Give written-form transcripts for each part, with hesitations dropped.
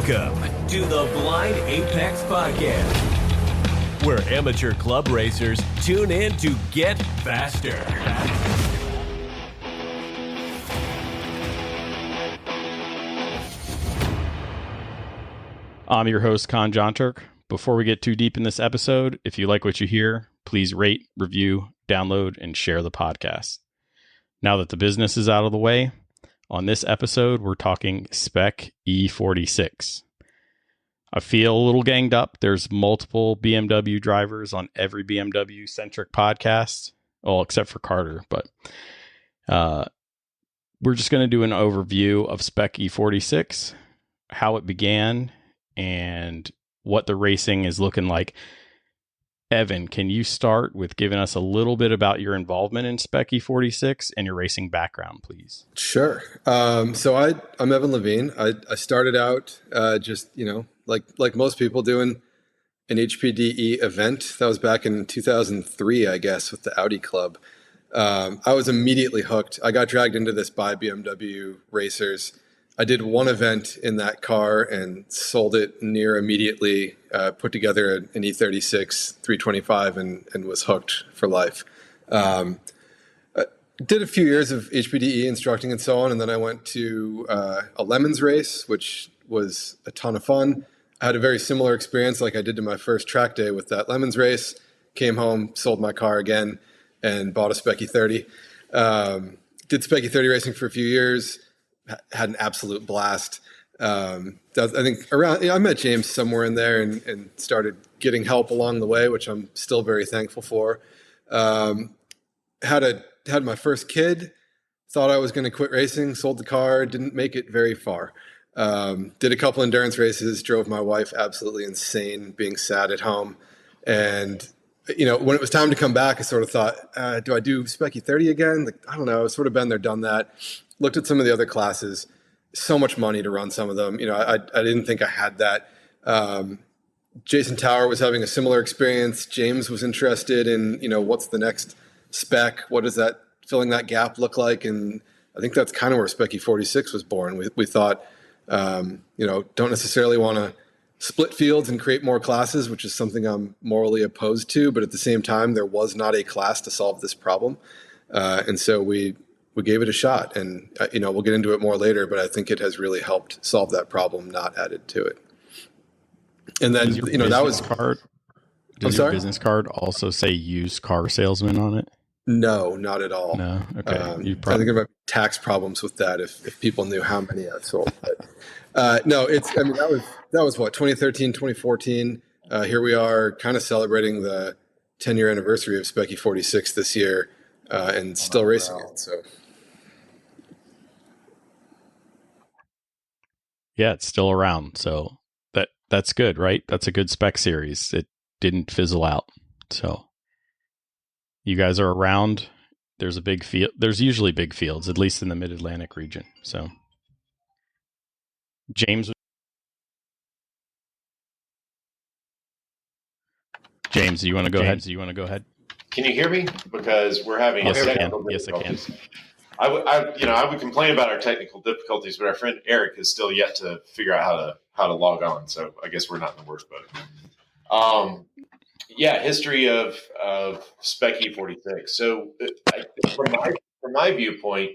Welcome to the Blind Apex Podcast, where amateur club racers tune in to get faster. I'm your host, Con John Turk. Before we get too deep in this episode, if you like what you hear, please rate, review, download, and share the podcast. Now that the business is out of the way, on this episode, we're talking SpecE46. I feel a little ganged up. There's multiple BMW drivers on every BMW-centric podcast, well, except for Carter, but we're just going to do an overview of SpecE46, how it began, and what the racing is looking like. Evan, can you start with giving us a little bit about your involvement in SpecE46 and your racing background, please? Sure. So I'm Evan Levine. I started out like most people doing an HPDE event. That was back in 2003, I guess, with the Audi Club. I was immediately hooked. I got dragged into this by BMW racers. I did one event in that car and sold it near immediately, put together an E36 325 and was hooked for life. Did a few years of HPDE instructing and so on, and then I went to a Lemons race, which was a ton of fun. I had a very similar experience like I did to my first track day with that Lemons race. Came home, sold my car again, and bought a SpecE30. Did SpecE30 racing for a few years. Had an absolute blast. I think I met James somewhere in there and started getting help along the way, which I'm still very thankful for. Had my first kid, thought I was going to quit racing, sold the car, didn't make it very far. Did a couple endurance races, drove my wife absolutely insane being sad at home. And, when it was time to come back, I sort of thought, do I do SpecE30 again? Like, I don't know, sort of been there, done that. Looked at some of the other classes, so much money to run some of them. I didn't think I had that. Jason Tower was having a similar experience. James was interested in, what's the next spec? What does that filling that gap look like? And I think that's kind of where SpecE46 was born. We thought, don't necessarily want to split fields and create more classes, which is something I'm morally opposed to. But at the same time, there was not a class to solve this problem. And so we gave it a shot, and we'll get into it more later, but I think it has really helped solve that problem, not added to it. And then, that was card. Does your business card also say used car salesman on it? No, not at all. No. Okay. I think there might be tax problems with that if people knew how many I've sold. But no, that was what, 2013, 2014. Here we are kind of celebrating the 10-year anniversary of SpecE46 this year, and still racing it. So. Yeah, it's still around. So that's good, right? That's a good spec series. It didn't fizzle out. So you guys are around. There's a big field. There's usually big fields, at least in the Mid-Atlantic region. So James, do you want to go ahead? Can you hear me? Because we're having technical difficulties. I would complain about our technical difficulties, but our friend Eric has still yet to figure out how to log on. So I guess we're not in the worst boat. History of SpecE46. So from my viewpoint,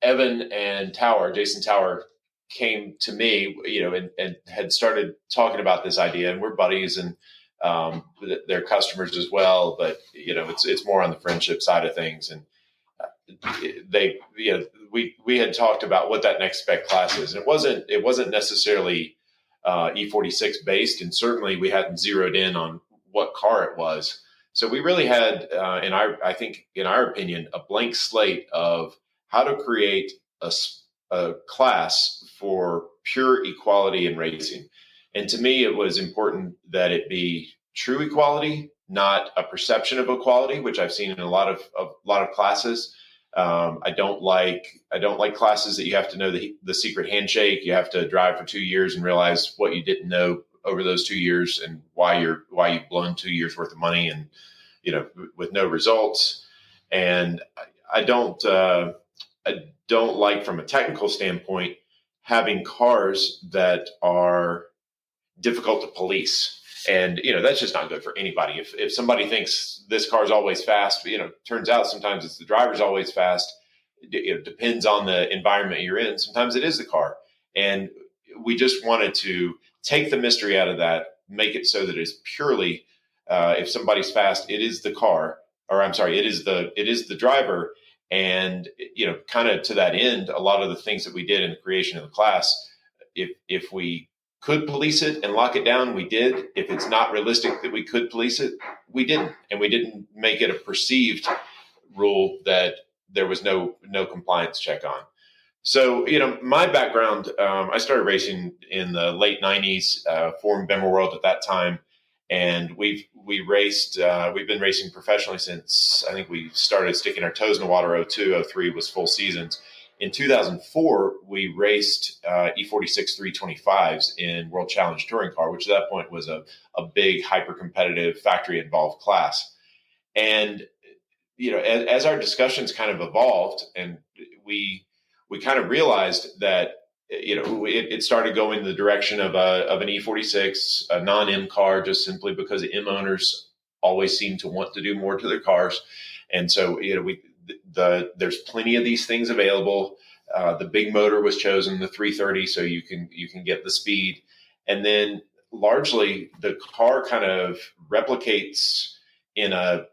Evan and Jason Tower came to me, and had started talking about this idea, and we're buddies and they're customers as well. But it's more on the friendship side of things, and we had talked about what that next spec class is, and it wasn't necessarily E46 based, and certainly we hadn't zeroed in on what car it was. So we really had, in our opinion, a blank slate of how to create a class for pure equality in racing. And to me, it was important that it be true equality, not a perception of equality, which I've seen in a lot of classes. I don't like classes that you have to know the secret handshake. You have to drive for 2 years and realize what you didn't know over those 2 years and why you've blown 2 years worth of money and with no results. And I don't like, from a technical standpoint, having cars that are difficult to police. And, that's just not good for anybody. If somebody thinks this car is always fast, turns out sometimes it's the driver's always fast. It depends on the environment you're in. Sometimes it is the car. And we just wanted to take the mystery out of that, make it so that it's purely, if somebody's fast, it is the car, or I'm sorry, it is the driver. And, kind of to that end, a lot of the things that we did in the creation of the class, if we could police it and lock it down, we did. If it's not realistic that we could police it, we didn't. And we didn't make it a perceived rule that there was no compliance check on. So, my background, I started racing in the late 90s, formed Bimmer World at that time. And we've been racing professionally since, I think we started sticking our toes in the water. 02, 03 was full seasons. In 2004, we raced E46 325s in World Challenge Touring Car, which at that point was a big, hyper-competitive, factory-involved class. And, as our discussions kind of evolved, and we kind of realized that, it started going in the direction of an E46, a non-M car, just simply because M owners always seem to want to do more to their cars. And so, there's plenty of these things available. The big motor was chosen, the 330, so you can get the speed. And then largely the car kind of replicates in a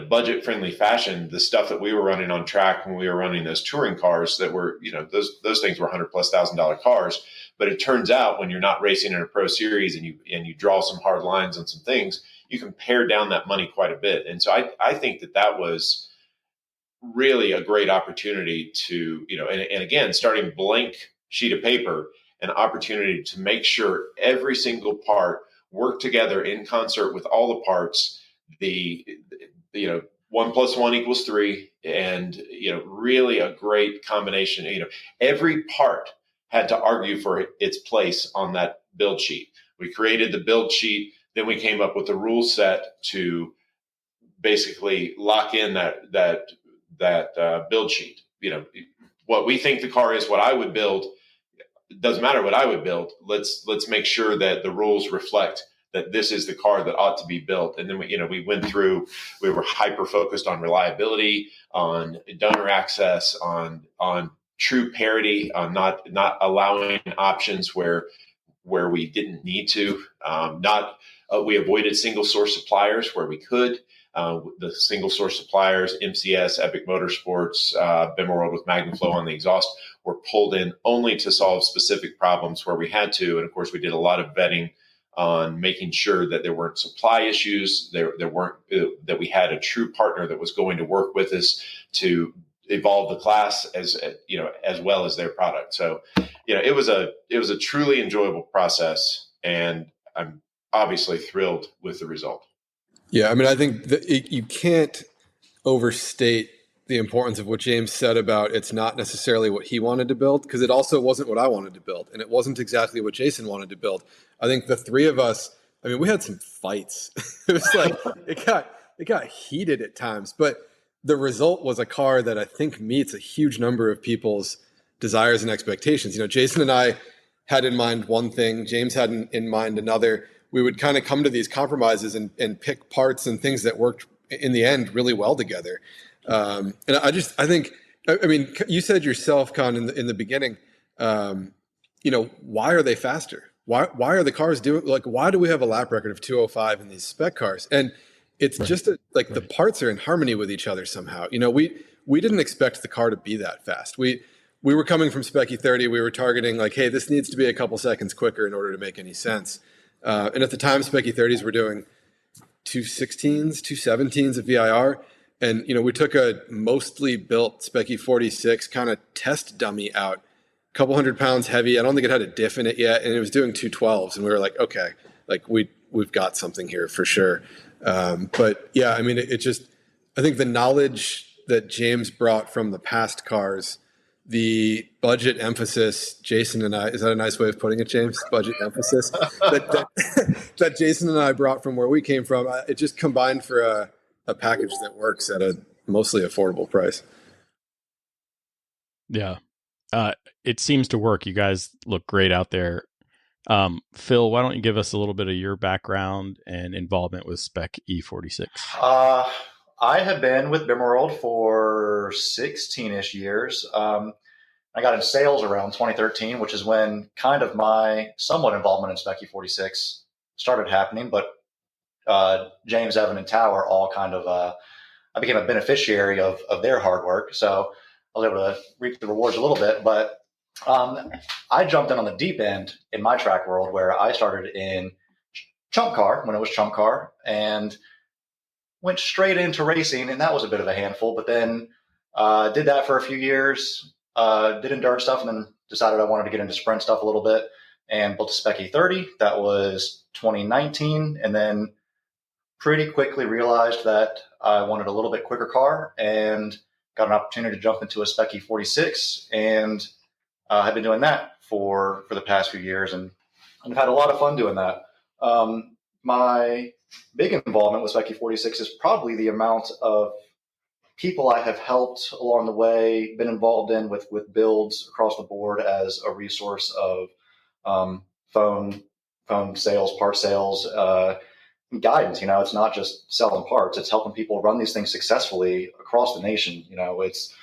budget-friendly fashion the stuff that we were running on track when we were running those touring cars that were, those things were $100,000+ cars. But it turns out when you're not racing in a pro series and you draw some hard lines on some things, you can pare down that money quite a bit. And so I think that was really a great opportunity to, and again, starting blank sheet of paper, an opportunity to make sure every single part worked together in concert with all the parts. 1 + 1 = 3, and really a great combination. Every part had to argue for its place on that build sheet. We created the build sheet, then we came up with the rule set to basically lock in that build sheet. What we think the car is, what I would build. It doesn't matter what I would build. Let's make sure that the rules reflect that this is the car that ought to be built. And then we went through. We were hyper focused on reliability, on donor access, on true parity, on not allowing options where we didn't need to. We avoided single source suppliers where we could. The single source suppliers, MCS, Epic Motorsports, Bimmer World with MagnumFlow on the exhaust, were pulled in only to solve specific problems where we had to. And of course, we did a lot of vetting on making sure that there weren't supply issues, that we had a true partner that was going to work with us to evolve the class as well as their product. So, it was a truly enjoyable process, and I'm obviously thrilled with the result. Yeah, I mean, I think that you can't overstate the importance of what James said about it's not necessarily what he wanted to build, because it also wasn't what I wanted to build, and it wasn't exactly what Jason wanted to build. I think the three of us, I mean, we had some fights. It was like it got heated at times, but the result was a car that I think meets a huge number of people's desires and expectations. Jason and I had in mind one thing, James had in mind another. We would kind of come to these compromises and pick parts and things that worked in the end really well together. And I think, you said yourself, Con, in the beginning, why are they faster? Why are the cars doing, why do we have a lap record of 205 in these spec cars? And it's just the parts are in harmony with each other somehow. We didn't expect the car to be that fast. We were coming from SpecE30. We were targeting hey, this needs to be a couple seconds quicker in order to make any sense. And at the time, SpecE30s were doing 216s, 217s of VIR. And, we took a mostly built SpecE46 kind of test dummy out, a couple 100 pounds heavy. I don't think it had a diff in it yet. And it was doing 212s. And we were like, okay, we've got something here for sure. But yeah, I think the knowledge that James brought from the past cars, the budget emphasis, Jason and I, is that a nice way of putting it, James? Budget emphasis that Jason and I brought from where we came from, it just combined for a package that works at a mostly affordable price. Yeah. It seems to work. You guys look great out there. Phil, why don't you give us a little bit of your background and involvement with SpecE46? I have been with Bimmerworld for 16-ish years. I got into sales around 2013, which is when kind of my somewhat involvement in SpecE46 started happening. But James, Evan, and Tower all kind of, I became a beneficiary of their hard work. So I was able to reap the rewards a little bit. But I jumped in on the deep end in my track world, where I started in Chump Car when it was Chump Car and went straight into racing. And that was a bit of a handful. But then did that for a few years, did endurance stuff, and then decided I wanted to get into sprint stuff a little bit and built a SpecE30. That was 2019. And then pretty quickly realized that I wanted a little bit quicker car and got an opportunity to jump into a SpecE46, and I've been doing that for the past few years, and I've had a lot of fun doing that. My big involvement with SpecE46 is probably the amount of people I have helped along the way, been involved in with builds across the board as a resource of phone sales, part sales, guidance. It's not just selling parts, it's helping people run these things successfully across the nation. It's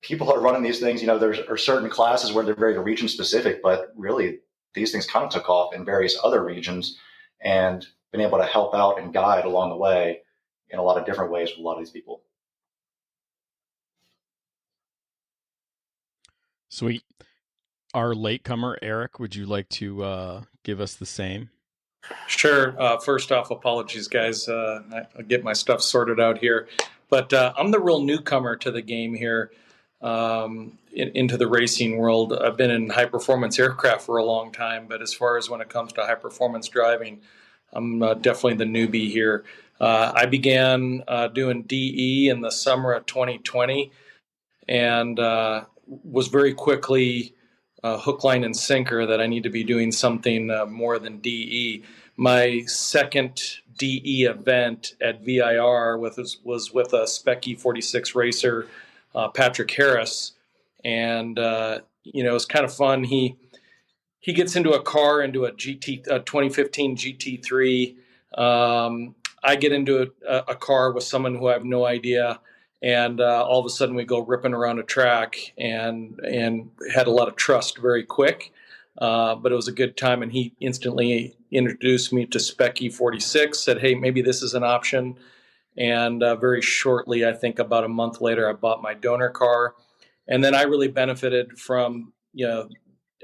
people are running these things. There are certain classes where they're very region specific, but really these things kind of took off in various other regions, and been able to help out and guide along the way in a lot of different ways with a lot of these people. Sweet. Our latecomer, Eric, would you like to give us the same? Sure. First off, apologies, guys. I'll get my stuff sorted out here. But I'm the real newcomer to the game here, into the racing world. I've been in high-performance aircraft for a long time, but as far as when it comes to high-performance driving, I'm definitely the newbie here. I began doing DE in the summer of 2020, and was very quickly hook, line, and sinker that I need to be doing something more than DE. My second DE event at VIR was with a SpecE46 racer, Patrick Harris, and it was kind of fun. He gets into a car, into a 2015 GT3. I get into a car with someone who I have no idea. And all of a sudden we go ripping around a track, and had a lot of trust very quick. But it was a good time, and he instantly introduced me to SpecE46, said, hey, maybe this is an option. And very shortly, I think about a month later, I bought my donor car. And then I really benefited from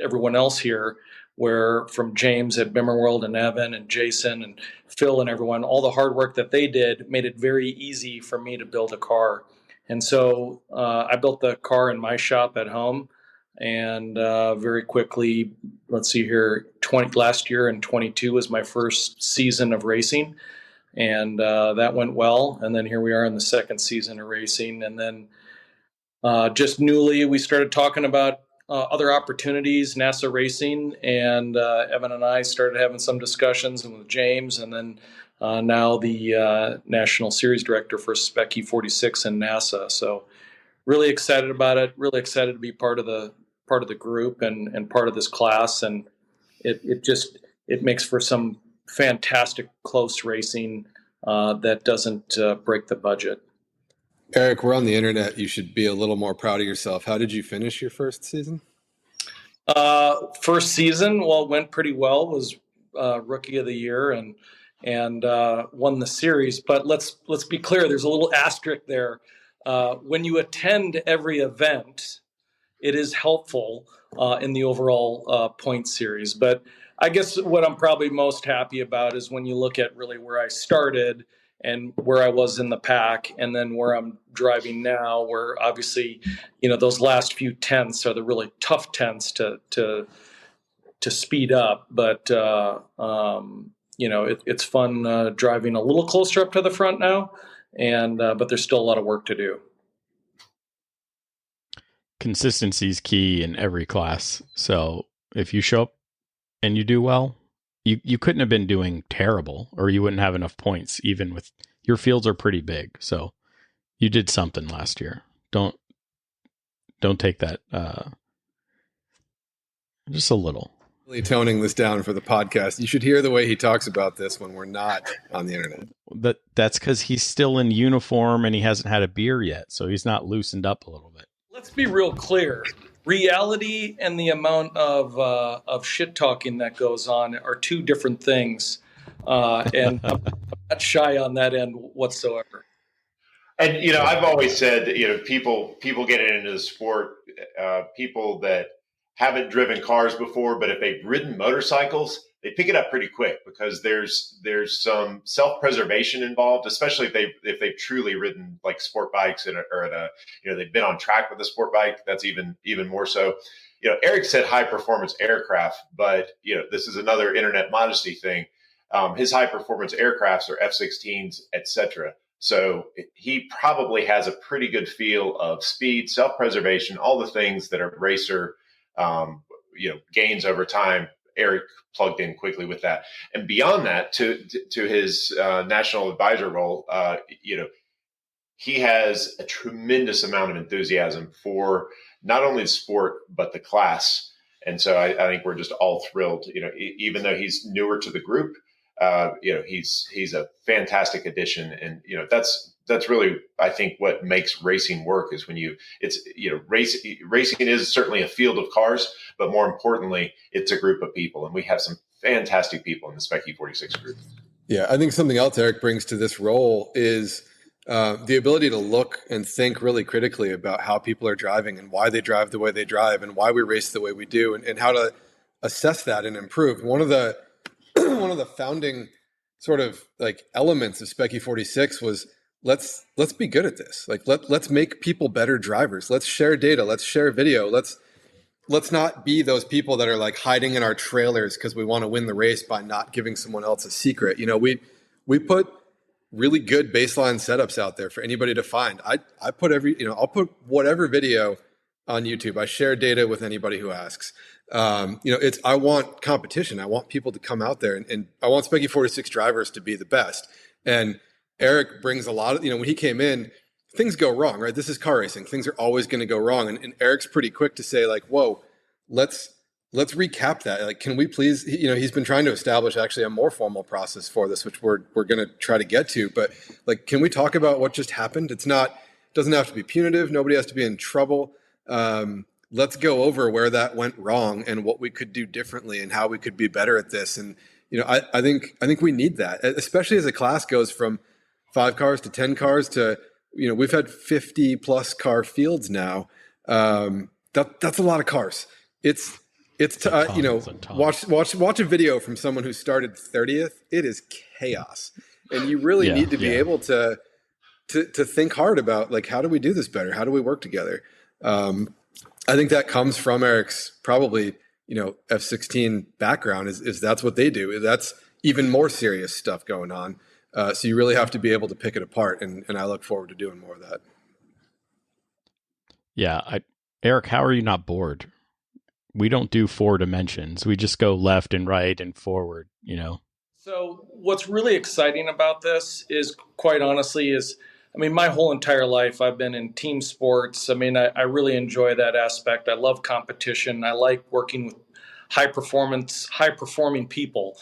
everyone else here, where from James at Bimmerworld and Evan and Jason and Phil and everyone, all the hard work that they did made it very easy for me to build a car. And so I built the car in my shop at home, and very quickly, let's see here, last year in 22 was my first season of racing, and that went well. And then here we are in the second season of racing. And then just newly, we started talking about other opportunities, NASA racing, and Evan and I started having some discussions, and with James, and then now the National Series Director for SpecE46 and NASA. So really excited about it, really excited to be part of the group and part of this class. And it makes for some fantastic close racing that doesn't break the budget. Eric, we're on the internet. You should be a little more proud of yourself. How did you finish your first season? First season, well, it went pretty well. Was Rookie of the Year and won the series. But let's be clear. There's a little asterisk there. When you attend every event, it is helpful in the overall point series. But I guess what I'm probably most happy about is when you look at really where I started and where I was in the pack, and then where I'm driving now, where obviously, those last few tenths are the really tough tenths to speed up. But it's fun driving a little closer up to the front now, and but there's still a lot of work to do. Consistency is key in every class. So if you show up and you do well, you couldn't have been doing terrible, or you wouldn't have enough points, even with your fields are pretty big. So you did something last year. Don't Don't take that just a little. Really toning this down for the podcast. You should hear the way he talks about this when we're not on the internet. That's because he's still in uniform and he hasn't had a beer yet, so he's not loosened up a little bit. Let's be real clear. Reality and the amount of shit talking that goes on are two different things, and I'm not shy on that end whatsoever. And I've always said that people getting into the sport, people that haven't driven cars before, but if they've ridden motorcycles, they pick it up pretty quick because there's some self-preservation involved, especially if they've truly ridden like sport bikes or at a they've been on track with a sport bike. That's even more so. Eric said high performance aircraft, but this is another internet modesty thing. His high performance aircrafts are F-16s, etc. So he probably has a pretty good feel of speed, self-preservation, all the things that a racer gains over time. Eric plugged in quickly with that. And beyond that, to his national advisor role, he has a tremendous amount of enthusiasm for not only the sport, but the class. And so I think we're just all thrilled, even though he's newer to the group, he's a fantastic addition. And, that's really, I think, what makes racing work is when racing is certainly a field of cars, but more importantly, it's a group of people. And we have some fantastic people in the SpecE46 group. Yeah, I think something else Eric brings to this role is the ability to look and think really critically about how people are driving and why they drive the way they drive and why we race the way we do and how to assess that and improve. One of the founding sort of like elements of SpecE46 was let's be good at this. Like let's make people better drivers. Let's share data. Let's share video. Let's not be those people that are like hiding in our trailers because we want to win the race by not giving someone else a secret. We put really good baseline setups out there for anybody to find. I put I'll put whatever video on YouTube. I share data with anybody who asks. I want competition. I want people to come out there and I want SpecE46 drivers to be the best. And Eric brings a lot of, when he came in, things go wrong, right? This is car racing. Things are always going to go wrong. And Eric's pretty quick to say like, whoa, let's recap that. Like, can we please, he's been trying to establish actually a more formal process for this, which we're going to try to get to, but like, can we talk about what just happened? Doesn't have to be punitive. Nobody has to be in trouble. Let's go over where that went wrong and what we could do differently and how we could be better at this. And, I think we need that, especially as a class goes from 5 cars to 10 cars to, we've had 50 plus car fields now. That's a lot of cars. Watch a video from someone who started 30th. It is chaos. And you really need to be able to think hard about like, how do we do this better? How do we work together? I think that comes from Eric's probably, F-16 background is that's what they do. That's even more serious stuff going on. So you really have to be able to pick it apart. And I look forward to doing more of that. Yeah. Eric, how are you not bored? We don't do 4 dimensions. We just go left and right and forward, So what's really exciting about this is, quite honestly, my whole entire life I've been in team sports. I really enjoy that aspect. I love competition. I like working with high performing people.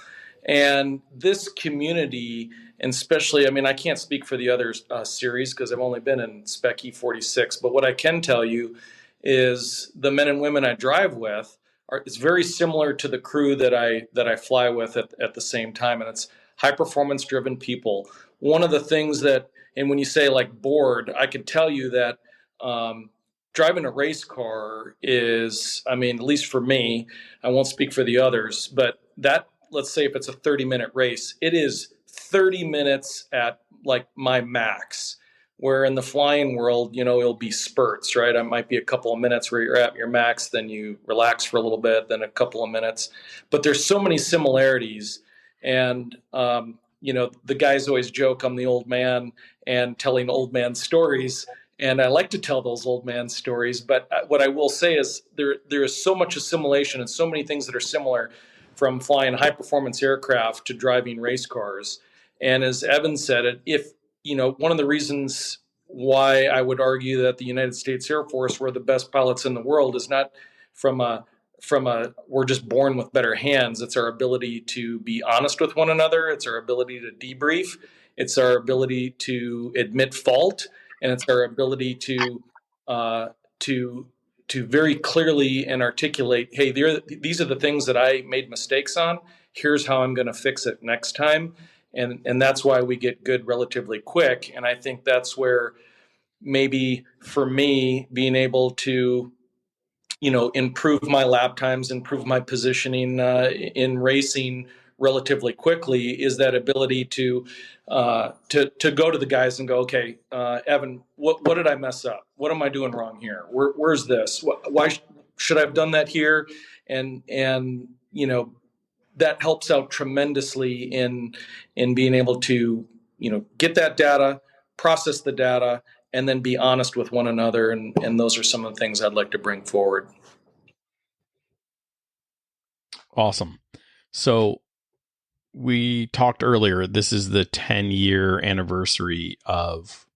And this community, and especially, I can't speak for the other series because I've only been in SpecE46, but what I can tell you is the men and women I drive with it's very similar to the crew that I fly with at the same time, and it's high performance driven people. One of the things and when you say like bored, I could tell you that driving a race car is, at least for me, I won't speak for the others, but let's say if it's a 30-minute race, it is 30 minutes at like my max. Where in the flying world, it'll be spurts, right? It might be a couple of minutes where you're at your max, then you relax for a little bit, then a couple of minutes. But there's so many similarities. And, the guys always joke I'm the old man and telling old man stories. And I like to tell those old man stories. But what I will say is there is so much assimilation and so many things that are similar from flying high performance aircraft to driving race cars. And as Evan said, one of the reasons why I would argue that the United States Air Force were the best pilots in the world is not from a we're just born with better hands. It's our ability to be honest with one another. It's our ability to debrief. It's our ability to admit fault, and it's our ability to to very clearly and articulate, hey, these are the things that I made mistakes on. Here's how I'm going to fix it next time. And that's why we get good relatively quick. And I think that's where maybe for me, being able to, improve my lap times, improve my positioning in racing relatively quickly is that ability to go to the guys and go, okay, Evan, what did I mess up? What am I doing wrong here? Where's this? Why should I have done that here? And that helps out tremendously in being able to get that data, process the data, and then be honest with one another. And those are some of the things I'd like to bring forward. Awesome. So we talked earlier, this is the 10-year anniversary of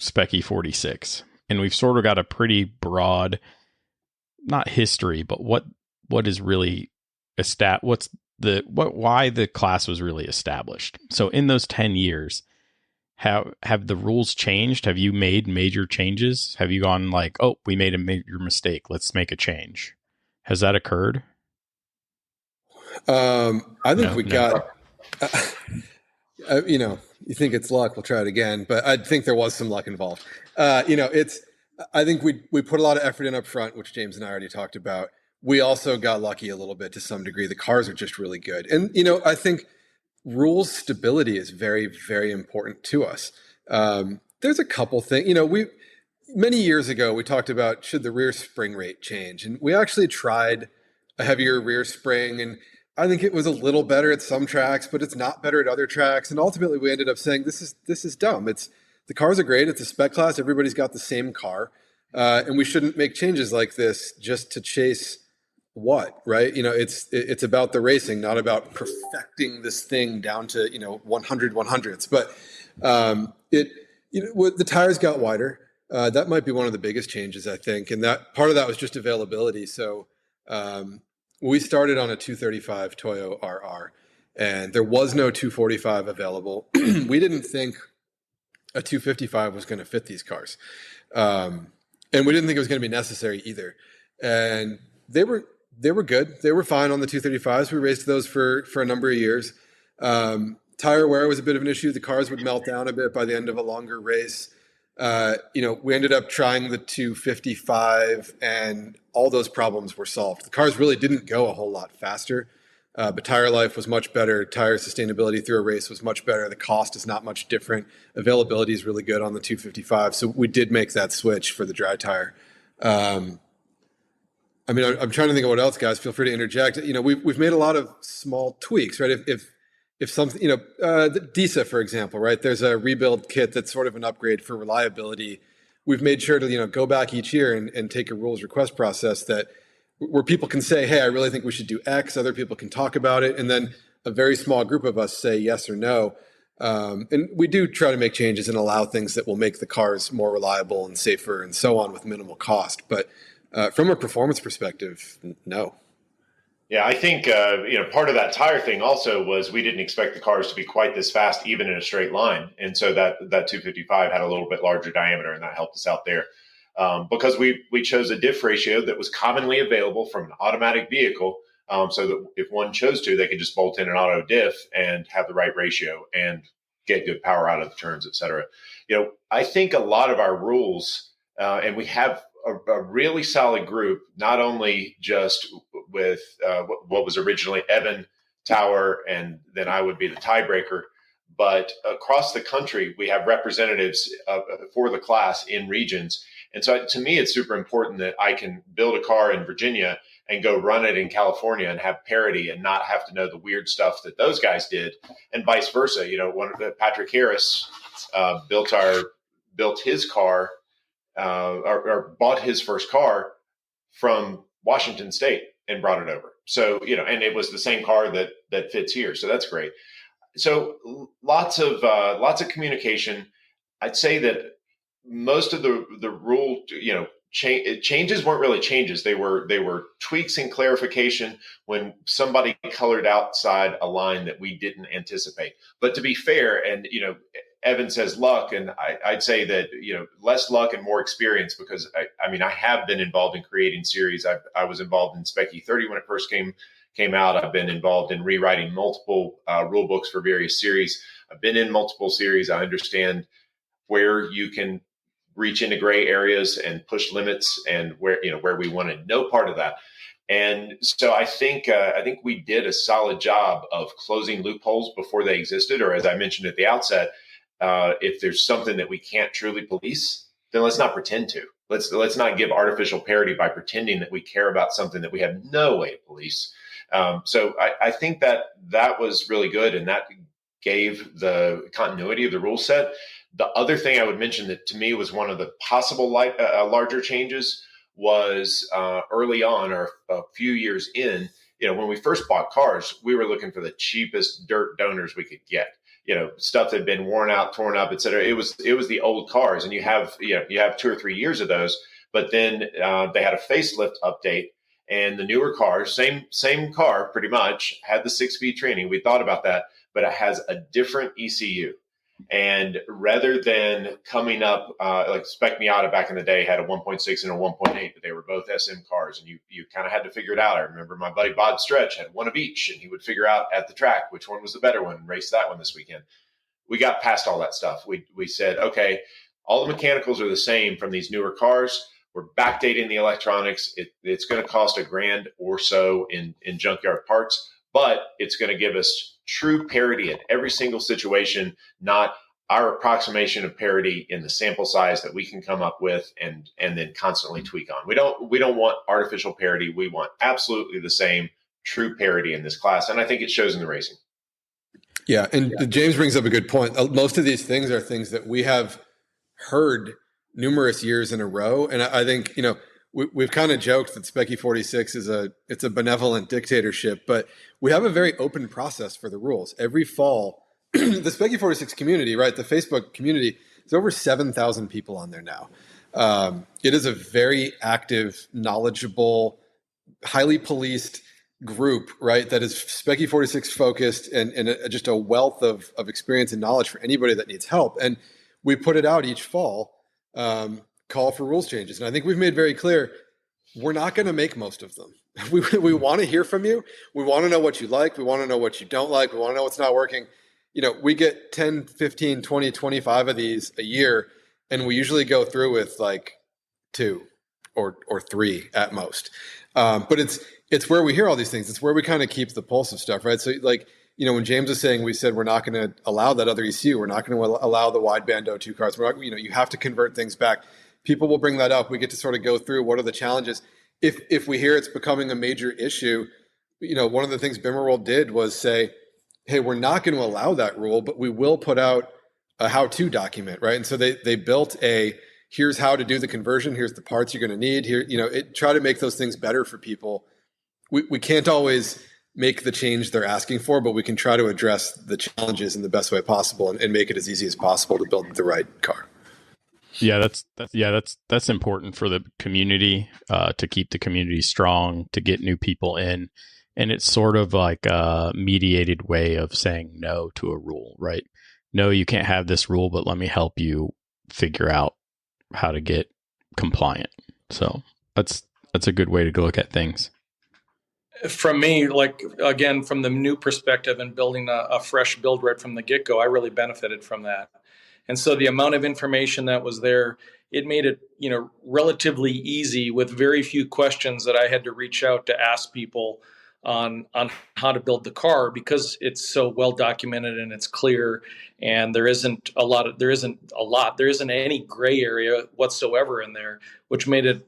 SpecE46. And we've sort of got a pretty broad, not history, but what is really why the class was really established. So in those 10 years, have the rules changed? Have you made major changes? Have you gone like, oh, we made a major mistake, let's make a change? Has that occurred? I think got, you think it's luck, we'll try it again, but I think there was some luck involved. I think we put a lot of effort in up front, which James and I already talked about. We also got lucky a little bit to some degree. The cars are just really good. And, I think rules stability is very, very important to us. There's a couple things, many years ago, we talked about, should the rear spring rate change? And we actually tried a heavier rear spring, and I think it was a little better at some tracks, but it's not better at other tracks. And ultimately we ended up saying, this is dumb. The cars are great. It's a spec class. Everybody's got the same car. And we shouldn't make changes like this just to chase what, right? It's about the racing, not about perfecting this thing down to, 100 100ths. But the tires got wider. That might be one of the biggest changes, I think. And that part of that was just availability. So we started on a 235 Toyo RR, and there was no 245 available. We didn't think a 255 was going to fit these cars. And we didn't think it was going to be necessary either. And they were good. They were fine on the 235s. We raced those for a number of years. Tire wear was a bit of an issue. The cars would melt down a bit by the end of a longer race. We ended up trying the 255, and all those problems were solved. The cars really didn't go a whole lot faster, but tire life was much better. Tire sustainability through a race was much better. The cost is not much different. Availability is really good on the 255. So we did make that switch for the dry tire. I'm trying to think of what else, guys. Feel free to interject. We've made a lot of small tweaks, right? If something, the DISA, for example, right? There's a rebuild kit that's sort of an upgrade for reliability. We've made sure to, go back each year and take a rules request process where people can say, hey, I really think we should do X. Other people can talk about it. And then a very small group of us say yes or no. And we do try to make changes and allow things that will make the cars more reliable and safer and so on with minimal cost. But from a performance perspective, no. Yeah, I think part of that tire thing also was we didn't expect the cars to be quite this fast, even in a straight line, and so that 255 had a little bit larger diameter, and that helped us out there because we chose a diff ratio that was commonly available from an automatic vehicle, so that if one chose to, they could just bolt in an auto diff and have the right ratio and get good power out of the turns, et cetera. I think a lot of our rules, and we have a really solid group, not only just with what was originally Evan, Tower, and then I would be the tiebreaker, but across the country, we have representatives for the class in regions. And so to me, it's super important that I can build a car in Virginia and go run it in California and have parity and not have to know the weird stuff that those guys did, and vice versa. Patrick Harris built his car or bought his first car from Washington State and brought it over. So, and it was the same car that fits here. So that's great. So lots of communication. I'd say that, most of the rule, changes weren't really changes. They were tweaks and clarification when somebody colored outside a line that we didn't anticipate. But to be fair, and Evan says luck, and I'd say that less luck and more experience, because I have been involved in creating series. I was involved in SpecE30 when it first came out. I've been involved in rewriting multiple rule books for various series. I've been in multiple series. I understand where you can reach into gray areas and push limits, and where we wanted no part of that. And so I think we did a solid job of closing loopholes before they existed, or as I mentioned at the outset, if there's something that we can't truly police, then let's not pretend to. Let's not give artificial parity by pretending that we care about something that we have no way to police. So I think that was really good, and that gave the continuity of the rule set. The other thing I would mention that to me was one of the possible larger changes was early on, or a few years in, when we first bought cars, we were looking for the cheapest dirt donors we could get. Stuff that had been worn out, torn up, et cetera. It was the old cars, and you have 2 or 3 years of those. But then they had a facelift update, and the newer cars, same car pretty much, had the 6-speed training. We thought about that, but it has a different ECU. And rather than coming up like Spec Miata back in the day had a 1.6 and a 1.8, but they were both SM cars, and you kind of had to figure it out. I remember my buddy Bob Stretch had one of each, and he would figure out at the track which one was the better one and race that one this weekend. We got past all that stuff. We said, okay, all the mechanicals are the same from these newer cars. We're backdating the electronics. It's going to cost $1,000 or so in junkyard parts, but it's going to give us true parity in every single situation, not our approximation of parity in the sample size that we can come up with and then constantly tweak on. We don't want artificial parity. We want absolutely the same true parity in this class, and I think it shows in the racing. Yeah, and James brings up a good point. Most of these things are things that we have heard numerous years in a row, and I think we've kind of joked that SpecE46 it's a benevolent dictatorship, but we have a very open process for the rules. Every fall, the SpecE46 community, right, the Facebook community, there's over 7,000 people on there now. It is a very active, knowledgeable, highly policed group, right, that is SpecE46 focused and just a wealth of experience and knowledge for anybody that needs help. And we put it out each fall, call for rules changes. And I think we've made very clear, we're not going to make most of them. We want to hear from you. We want to know what you like. We want to know what you don't like. We want to know what's not working. We get 10, 15, 20, 25 of these a year, and we usually go through with like 2 or 3 at most. But it's where we hear all these things. It's where we kind of keep the pulse of stuff, right? So like, when James was saying, we said, we're not going to allow that other ECU. We're not going to allow the wideband O2 cars. We're not, you have to convert things back. People will bring that up. We get to sort of go through what are the challenges. If we hear it's becoming a major issue, one of the things Bimmerworld did was say, hey, we're not going to allow that rule, but we will put out a how-to document, right? And so they built here's how to do the conversion. Here's the parts you're going to need here. Try to make those things better for people. We can't always make the change they're asking for, but we can try to address the challenges in the best way possible and make it as easy as possible to build the right car. Yeah, that's important for the community, to keep the community strong, to get new people in. And it's sort of like a mediated way of saying no to a rule, right? No, you can't have this rule, but let me help you figure out how to get compliant. So that's a good way to look at things. From me, like, again, from the new perspective and building a fresh build right from the get-go, I really benefited from that. And so the amount of information that was there, it made it, relatively easy with very few questions that I had to reach out to ask people on how to build the car, because it's so well documented and it's clear, and there isn't any gray area whatsoever in there, which made it,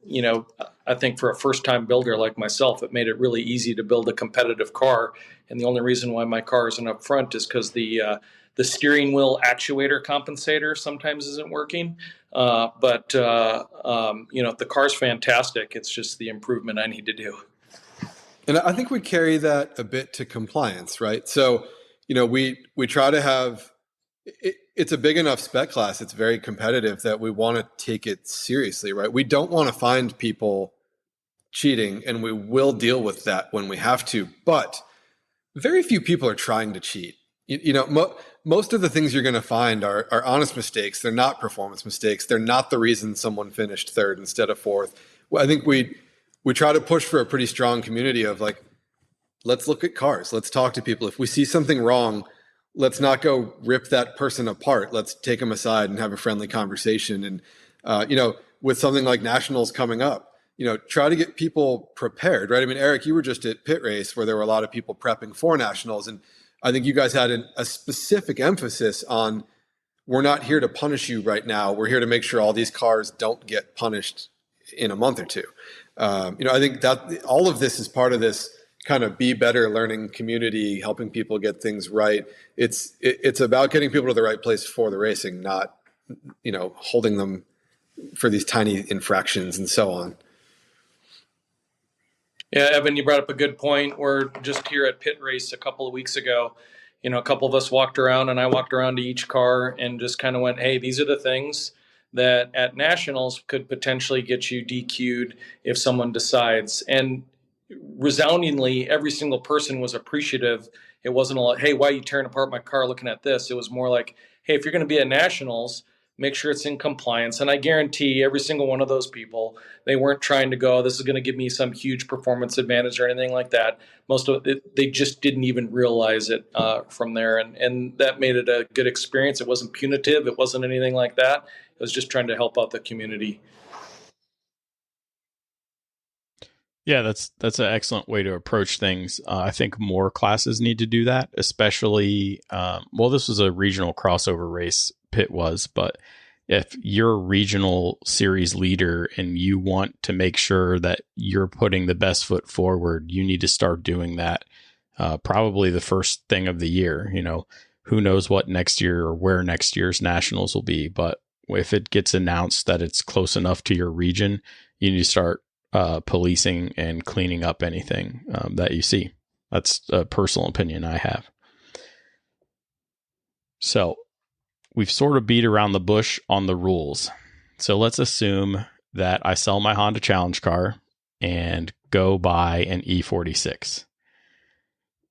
I think for a first time builder like myself, it made it really easy to build a competitive car. And the only reason why my car isn't up front is because the steering wheel actuator compensator sometimes isn't working. But the car's fantastic. It's just the improvement I need to do. And I think we carry that a bit to compliance, right? So, we try to have It's a big enough spec class. It's very competitive that we want to take it seriously, right? We don't want to find people cheating, and we will deal with that when we have to. But very few people are trying to cheat. Most of the things you're going to find are honest mistakes. They're not performance mistakes. They're not the reason someone finished third instead of fourth. Well, I think we try to push for a pretty strong community of like, let's look at cars. Let's talk to people. If we see something wrong, let's not go rip that person apart. Let's take them aside and have a friendly conversation. And, with something like nationals coming up, try to get people prepared, right? I mean, Eric, you were just at Pit Race where there were a lot of people prepping for nationals. And I think you guys had a specific emphasis on, we're not here to punish you right now. We're here to make sure all these cars don't get punished in a month or two. I think that all of this is part of this kind of be better learning community, helping people get things right. It's about getting people to the right place for the racing, not, holding them for these tiny infractions and so on. Yeah, Evan, you brought up a good point. We're just here at Pit Race a couple of weeks ago. A couple of us walked around, and I walked around to each car and just kind of went, hey, these are the things that at nationals could potentially get you DQ'd if someone decides. And resoundingly, every single person was appreciative. It wasn't a lot, hey, why are you tearing apart my car looking at this? It was more like, hey, if you're going to be at nationals, make sure it's in compliance. And I guarantee every single one of those people, they weren't trying to go, this is going to give me some huge performance advantage or anything like that. Most of it, they just didn't even realize it from there. And that made it a good experience. It wasn't punitive. It wasn't anything like that. It was just trying to help out the community. Yeah, that's an excellent way to approach things. I think more classes need to do that, especially, this was a regional crossover race, Pit was, but if you're a regional series leader and you want to make sure that you're putting the best foot forward, you need to start doing that probably the first thing of the year. Who knows what next year or where next year's nationals will be, but if it gets announced that it's close enough to your region, you need to start policing and cleaning up anything that you see. That's a personal opinion I have. So we've sort of beat around the bush on the rules. So let's assume that I sell my Honda Challenge car and go buy an E46.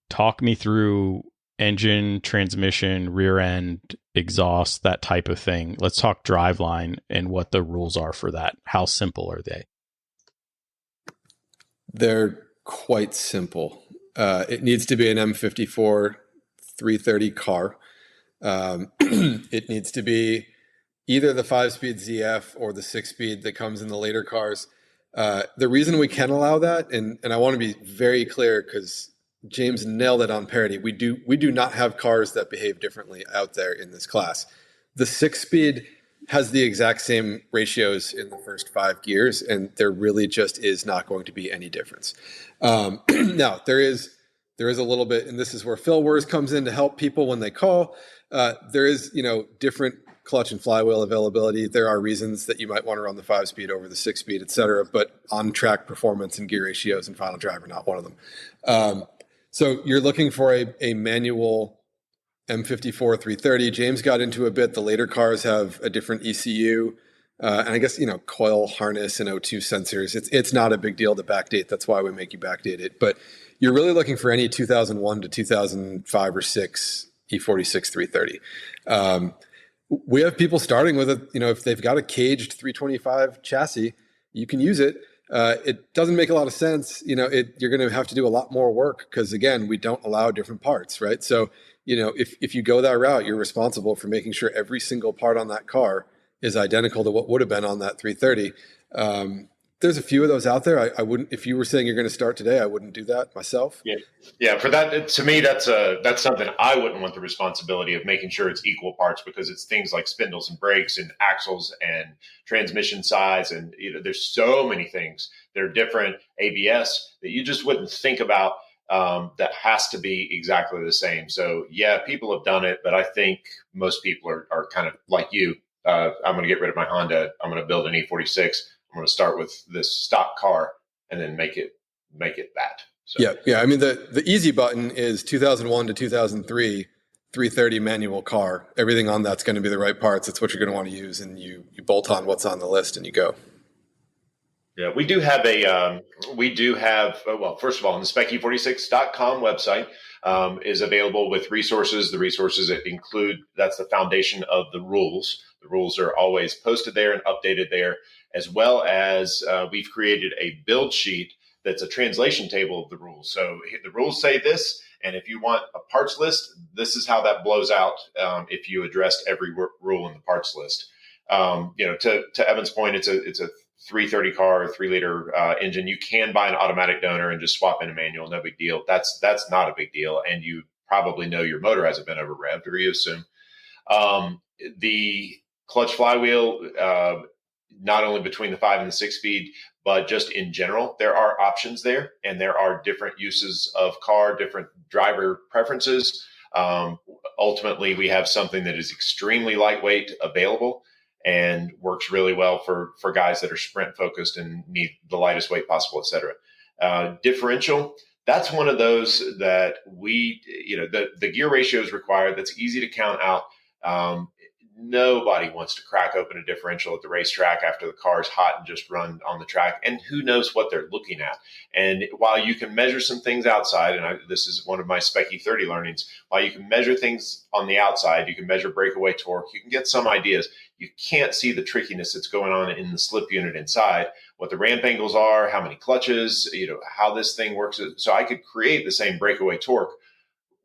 Talk me through engine, transmission, rear end, exhaust, that type of thing. Let's talk driveline and what the rules are for that. How simple are they? They're quite simple. It needs to be an M54 330 car. It needs to be either the 5-speed ZF or the 6-speed that comes in the later cars. The reason we can allow that, and I want to be very clear because James nailed it on parity, we do not have cars that behave differently out there in this class. The 6-speed has the exact same ratios in the first 5 gears, and there really just is not going to be any difference. Now, there is a little bit, and this is where Phil Wurs comes in to help people when they call. There is, different clutch and flywheel availability. There are reasons that you might want to run the 5-speed over the 6-speed, et cetera, but on-track performance and gear ratios and final drive are not one of them. So you're looking for a manual M54 330. James got into a bit. The later cars have a different ECU, and I guess, coil harness and O2 sensors. It's not a big deal to backdate. That's why we make you backdate it. But you're really looking for any 2001 to 2005 or 6 E46 330. We have people starting with if they've got a caged 325 chassis, you can use it. It doesn't make a lot of sense. You're going to have to do a lot more work because, again, we don't allow different parts, right? So, if you go that route, you're responsible for making sure every single part on that car is identical to what would have been on that 330. There's a few of those out there. I wouldn't, if you were saying you're going to start today, I wouldn't do that myself. Yeah. For that, to me, that's something I wouldn't want the responsibility of making sure it's equal parts, because it's things like spindles and brakes and axles and transmission size. And there's so many things that are different, ABS, that you just wouldn't think about. That has to be exactly the same. So yeah, people have done it, but I think most people are kind of like you. I'm going to get rid of my Honda. I'm going to build an E46. I'm going to start with this stock car and then make it that. So. Yeah. I mean, the easy button is 2001 to 2003 330 manual car. Everything on that's going to be the right parts. It's what you're going to want to use, and you bolt on what's on the list and you go. Yeah, we do have well, first of all, on the SpecE46.com website is available with resources. The resources that include, that's the foundation of the rules. The rules are always posted there and updated there, as well as we've created a build sheet that's a translation table of the rules. So the rules say this, and if you want a parts list, this is how that blows out if you addressed every rule in the parts list. To Evan's point, it's a 330 car, 3-liter engine. You can buy an automatic donor and just swap in a manual. No big deal. That's not a big deal. And you probably know your motor hasn't been over revved, or you assume. The clutch flywheel, not only between the 5 and the 6-speed, but just in general, there are options there, and there are different uses of car, different driver preferences. Ultimately, we have something that is extremely lightweight available and works really well for guys that are sprint focused and need the lightest weight possible, et cetera. Differential, that's one of those that the gear ratio is required. That's easy to count out. Nobody wants to crack open a differential at the racetrack after the car is hot and just run on the track, and who knows what they're looking at. And while you can measure some things outside, and this is one of my SpecE30 learnings, while you can measure things on the outside, you can measure breakaway torque, you can get some ideas. You can't see the trickiness that's going on in the slip unit inside, what the ramp angles are, how many clutches, how this thing works. So I could create the same breakaway torque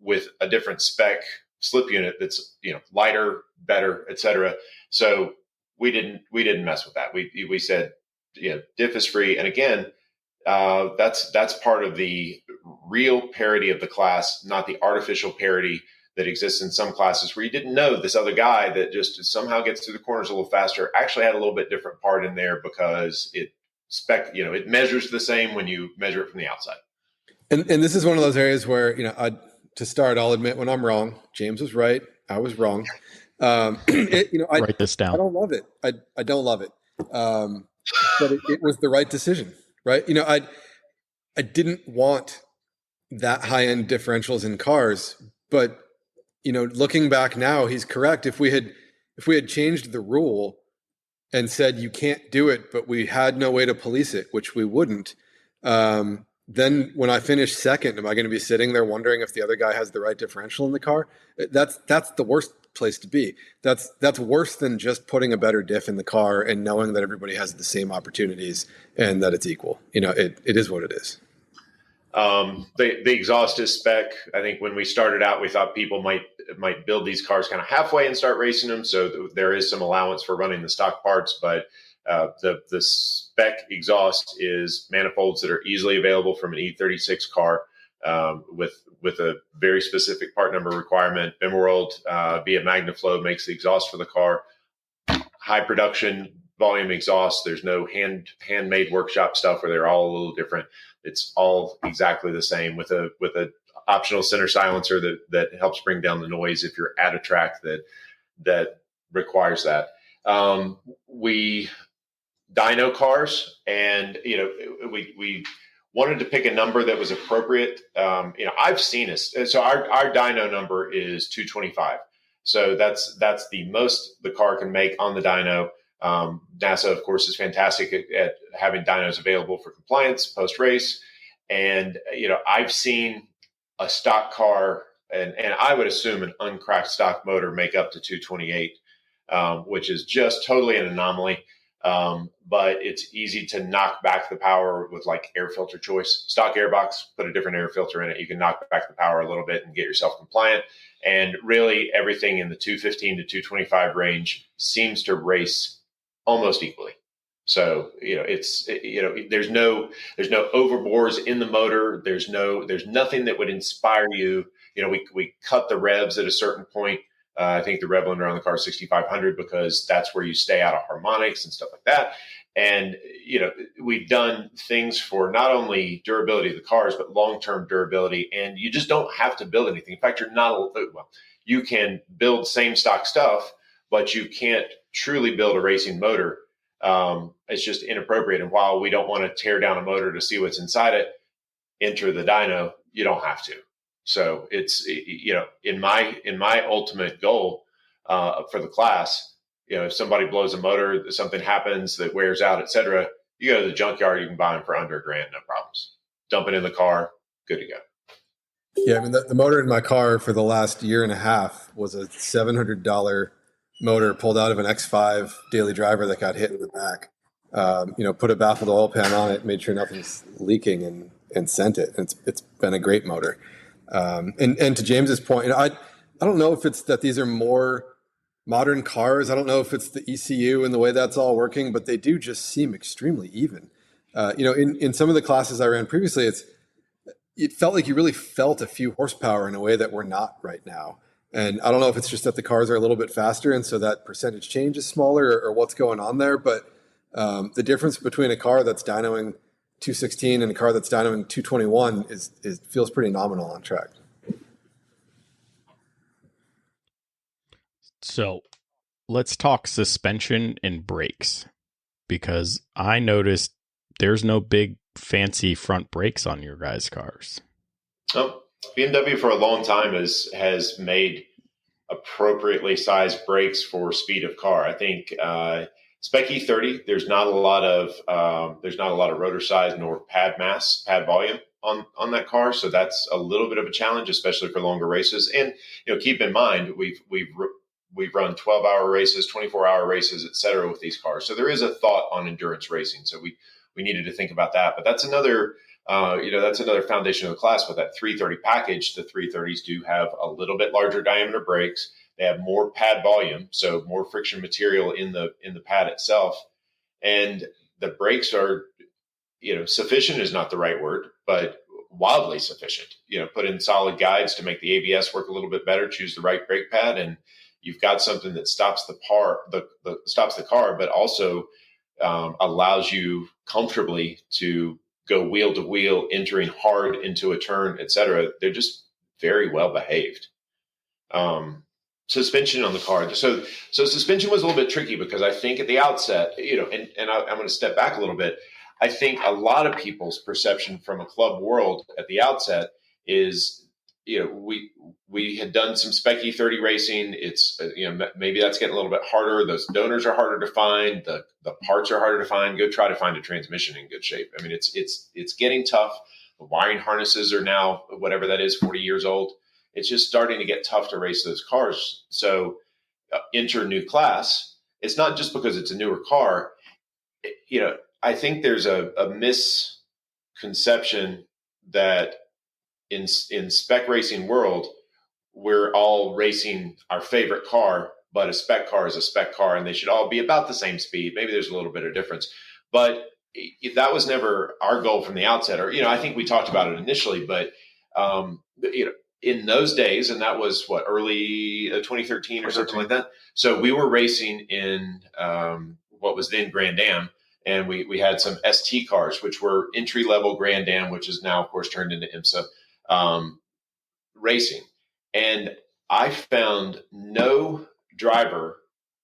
with a different spec slip unit that's lighter, better, etc. So we didn't mess with that. We said diff is free, and again, that's part of the real parity of the class, not the artificial parity that exists in some classes where you didn't know this other guy that just somehow gets through the corners a little faster actually had a little bit different part in there because it measures the same when you measure it from the outside. And this is one of those areas where to start, I'll admit when I'm wrong. James was right. I was wrong. Write this down. I don't love it. I don't love it. But it was the right decision, right? I didn't want that high-end differentials in cars, but looking back now, he's correct. If we had changed the rule and said you can't do it, but we had no way to police it, which we wouldn't, then when I finish second, am I going to be sitting there wondering if the other guy has the right differential in the car? That's the worst place to be. That's worse than just putting a better diff in the car and knowing that everybody has the same opportunities and that it's equal. It is what it is. The exhaust is spec. I think when we started out, we thought people might build these cars kind of halfway and start racing them. So there is some allowance for running the stock parts, but the spec exhaust is manifolds that are easily available from an E36 car with a very specific part number requirement. Bimmerworld via MagnaFlow makes the exhaust for the car. High production volume exhaust. There's no handmade workshop stuff where they're all a little different. It's all exactly the same with a optional center silencer that helps bring down the noise if you're at a track that requires that. We dyno cars, and we wanted to pick a number that was appropriate. I've seen it. So our dyno number is 225. So that's the most the car can make on the dyno. NASA, of course, is fantastic at having dynos available for compliance post-race. And, I've seen a stock car, and I would assume an uncracked stock motor make up to 228, which is just totally an anomaly. But it's easy to knock back the power with like air filter choice. Stock airbox, put a different air filter in it. You can knock back the power a little bit and get yourself compliant. And really everything in the 215 to 225 range seems to race almost equally. So, there's no overbores in the motor. There's nothing that would inspire you. We cut the revs at a certain point. I think the rev limiter on the car is 6,500 because that's where you stay out of harmonics and stuff like that. And, we've done things for not only durability of the cars, but long-term durability. And you just don't have to build anything. In fact, you can build same stock stuff, but you can't truly build a racing motor. It's just inappropriate. And while we don't want to tear down a motor to see what's inside it, enter the dyno, you don't have to. So it's, in my ultimate goal for the class, if somebody blows a motor, something happens that wears out, et cetera, you go to the junkyard, you can buy them for under $1,000, no problems. Dump it in the car, good to go. Yeah, I mean, the motor in my car for the last year and a half was a $700 motor pulled out of an X5 daily driver that got hit in the back. Put a baffled oil pan on it, made sure nothing's leaking, and sent it. It's been a great motor. And to James's point, I don't know if it's that these are more modern cars. I don't know if it's the ECU and the way that's all working, but they do just seem extremely even. In some of the classes I ran previously, it felt like you really felt a few horsepower in a way that we're not right now. And I don't know if it's just that the cars are a little bit faster, and so that percentage change is smaller, or what's going on there. But the difference between a car that's dynoing 216 and a car that's dynoing 221 feels pretty nominal on track. So let's talk suspension and brakes, because I noticed there's no big fancy front brakes on your guys' cars. Oh, BMW for a long time has made appropriately sized brakes for speed of car. I think SpecE30, there's not a lot of rotor size nor pad volume on that car, so that's a little bit of a challenge, especially for longer races. And keep in mind we've run 12-hour races, 24-hour races, et cetera, with these cars. So there is a thought on endurance racing. So we needed to think about that. But that's another foundation of the class with that 330 package. The 330s do have a little bit larger diameter brakes. They have more pad volume, so more friction material in the pad itself. And the brakes are, sufficient is not the right word, but wildly sufficient. Put in solid guides to make the ABS work a little bit better, choose the right brake pad, and you've got something that stops the car, but also allows you comfortably to go wheel to wheel, entering hard into a turn, et cetera. They're just very well behaved. Suspension on the car. So suspension was a little bit tricky because I think at the outset, and I'm going to step back a little bit. I think a lot of people's perception from a club world at the outset is, we had done some SpecE30 racing. It's, maybe that's getting a little bit harder. Those donors are harder to find. The parts are harder to find. Go try to find a transmission in good shape. I mean, it's getting tough. The wiring harnesses are now, whatever that is, 40 years old. It's just starting to get tough to race those cars. So enter new class. It's not just because it's a newer car. I think there's a misconception that in spec racing world, we're all racing our favorite car, but a spec car is a spec car, and they should all be about the same speed. Maybe there's a little bit of difference, but that was never our goal from the outset. Or, I think we talked about it initially, but in those days, and that was early 2013 or something like that. So we were racing in what was then Grand Am. And we had some ST cars, which were entry-level Grand Am, which is now, of course, turned into IMSA racing. And I found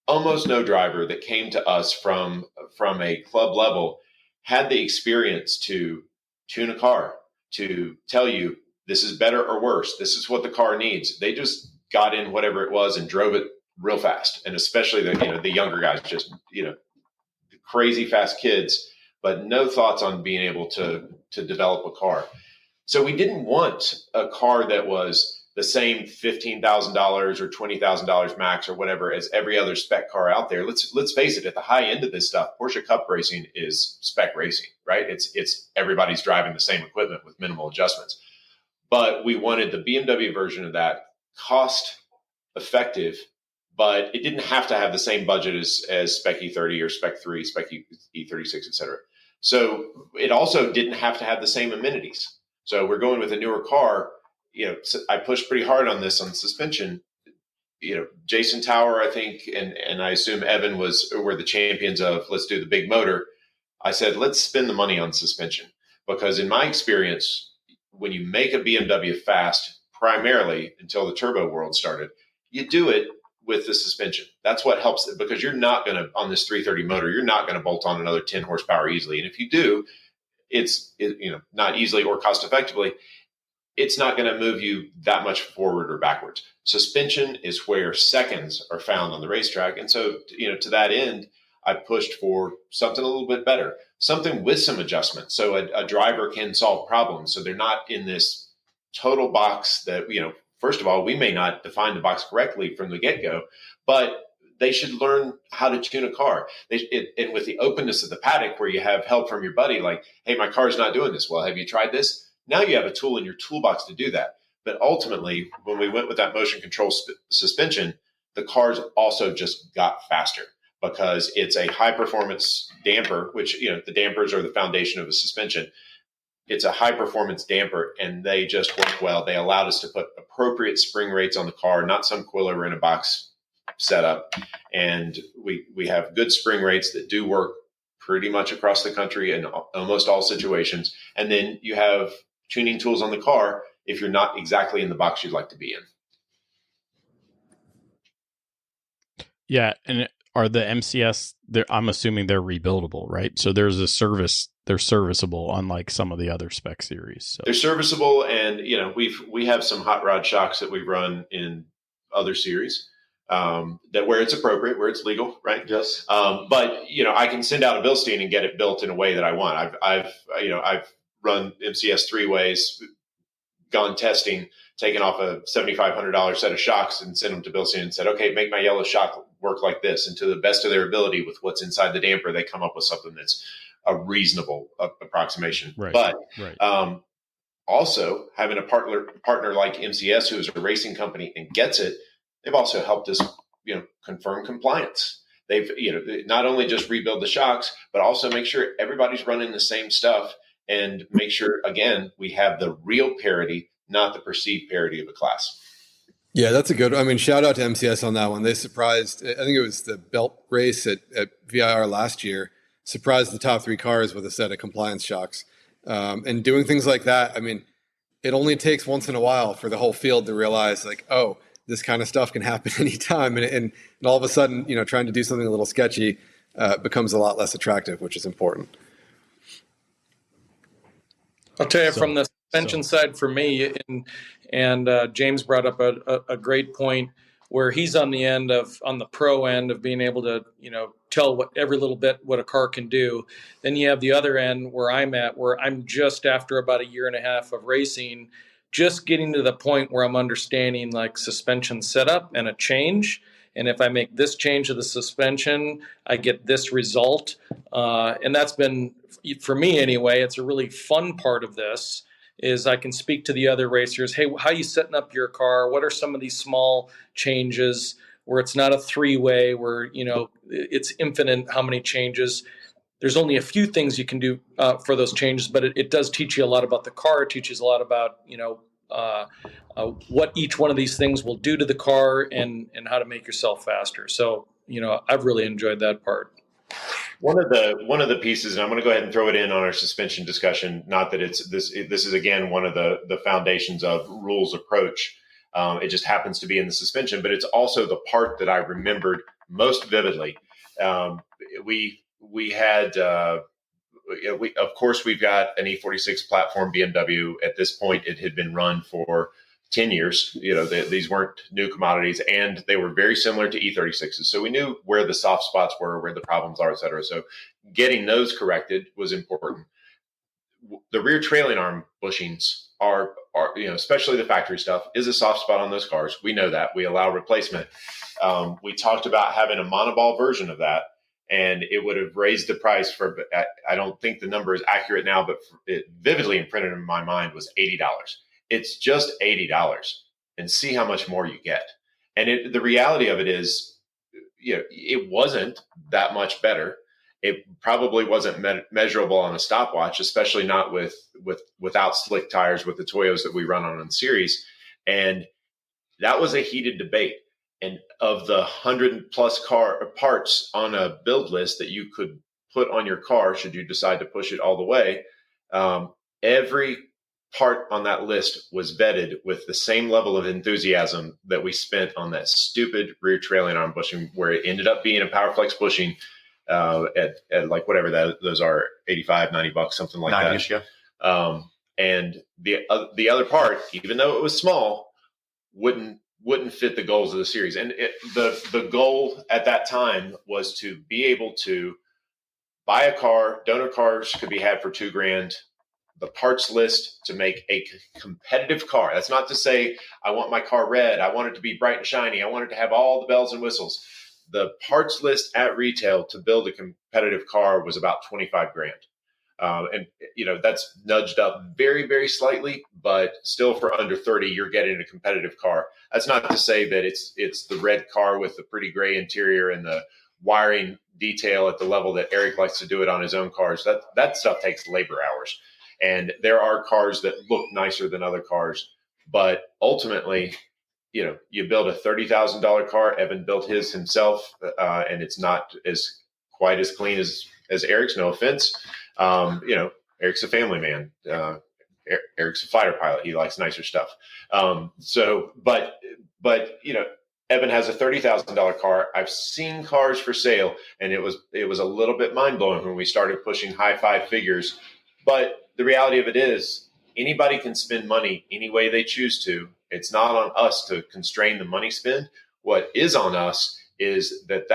almost no driver that came to us from a club level had the experience to tune a car, to tell you this is better or worse. This is what the car needs. They just got in whatever it was and drove it real fast. And especially the younger guys, just, crazy fast kids, but no thoughts on being able to develop a car. So we didn't want a car that was the same $15,000 or $20,000 max or whatever as every other spec car out there. Let's face it, at the high end of this stuff, Porsche Cup racing is spec racing, right? It's everybody's driving the same equipment with minimal adjustments. But we wanted the BMW version of that, cost effective, but it didn't have to have the same budget as SpecE30 or SpecE3, SpecE46, et cetera. So it also didn't have to have the same amenities. So we're going with a newer car. I pushed pretty hard on this on suspension. Jason Tower, I think, and I assume Evan were the champions of let's do the big motor. I said, let's spend the money on suspension, because in my experience, when you make a BMW fast, primarily until the turbo world started, you do it with the suspension. That's what helps it, because you're not going to, on this 330 motor, you're not going to bolt on another 10 horsepower easily. And if you do, it's not easily or cost effectively. it's not going to move you that much forward or backwards. Suspension is where seconds are found on the racetrack. And so, to that end, I pushed for something a little bit better, something with some adjustments. So a driver can solve problems. So they're not in this total box that, first of all, we may not define the box correctly from the get-go, but they should learn how to tune a car. And with the openness of the paddock where you have help from your buddy, like, hey, my car's not doing this well. Have you tried this? Now you have a tool in your toolbox to do that. But ultimately, when we went with that motion control suspension, the cars also just got faster because it's a high performance damper, which, the dampers are the foundation of a suspension. It's a high performance damper and they just work well. They allowed us to put appropriate spring rates on the car, not some coilover in a box setup. And we have good spring rates that do work pretty much across the country in almost all situations. And then you have tuning tools on the car if you're not exactly in the box you'd like to be in. Yeah, and are the MCS, I'm assuming they're rebuildable, right? So there's a service, they're serviceable, unlike some of the other spec series. So. They're serviceable, and we have some hot rod shocks that we run in other series that where it's appropriate, where it's legal, right? Yes. But I can send out a Bilstein and get it built in a way that I want. I've run MCS 3-ways, gone testing, taken off a $7,500 set of shocks and sent them to Bilstein and said, okay, make my yellow shock work like this. And to the best of their ability with what's inside the damper, they come up with something that's a reasonable approximation. Right. But right. Also having a partner like MCS, who is a racing company and gets it, they've also helped us, confirm compliance. They've, not only just rebuild the shocks, but also make sure everybody's running the same stuff and make sure, again, we have the real parity, not the perceived parity of the class. Yeah, that's a good, shout out to MCS on that one. They surprised, I think it was the belt race at VIR last year, surprised the top 3 cars with a set of compliance shocks. And doing things like that, it only takes once in a while for the whole field to realize, like, oh, this kind of stuff can happen anytime. And all of a sudden, trying to do something a little sketchy becomes a lot less attractive, which is important. I'll tell you from the suspension side for me, and James brought up a great point where he's on the pro end of being able to, tell every little bit what a car can do. Then you have the other end where I'm at, where I'm just after about a year and a half of racing, just getting to the point where I'm understanding like suspension setup and a change. And if I make this change to the suspension, I get this result. And that's been, for me anyway, it's a really fun part of this is I can speak to the other racers. Hey, how are you setting up your car? What are some of these small changes where it's not a 3-way, where, it's infinite how many changes. There's only a few things you can do for those changes, but it does teach you a lot about the car. It teaches a lot about, what each one of these things will do to the car and how to make yourself faster. So, I've really enjoyed that part. One of the pieces, and I'm going to go ahead and throw it in on our suspension discussion. Not that it's this is again one of the foundations of rules approach. It just happens to be in the suspension, but it's also the part that I remembered most vividly. We had, of course, we've got an E46 platform BMW. At this point, it had been run for 10 years. These weren't new commodities, and they were very similar to E36s. So we knew where the soft spots were, where the problems are, et cetera. So getting those corrected was important. The rear trailing arm bushings are especially the factory stuff, is a soft spot on those cars. We know that. We allow replacement. We talked about having a monoball version of that, and it would have raised the price for, I don't think the number is accurate now, but it vividly imprinted in my mind was $80. It's just $80, and see how much more you get. And the reality of it is, it wasn't that much better. It probably wasn't measurable on a stopwatch, especially not without slick tires with the Toyos that we run on series. And that was a heated debate. And of the 100+ parts on a build list that you could put on your car, should you decide to push it all the way, every part on that list was vetted with the same level of enthusiasm that we spent on that stupid rear trailing arm bushing, where it ended up being a PowerFlex bushing at like whatever those are, $85, $90, something like that. Yeah. And the other part, even though it was small, wouldn't fit the goals of the series. And the goal at that time was to be able to buy a car. Donor cars could be had for $2,000. The parts list to make a competitive car. That's not to say I want my car red. I want it to be bright and shiny. I want it to have all the bells and whistles. The parts list at retail to build a competitive car was about $25,000. And that's nudged up very, very slightly, but still for under 30, you're getting a competitive car. That's not to say that it's the red car with the pretty gray interior and the wiring detail at the level that Eric likes to do it on his own cars. That stuff takes labor hours. And there are cars that look nicer than other cars, but ultimately, you build a $30,000 car. Evan built his himself, and it's not quite as clean as Eric's. No offense. Eric's a family man. Eric's a fighter pilot. He likes nicer stuff. But Evan has a $30,000 car. I've seen cars for sale, and it was a little bit mind blowing when we started pushing high five figures. But the reality of it is, anybody can spend money any way they choose to. It's not on us to constrain the money spend. What is on us is that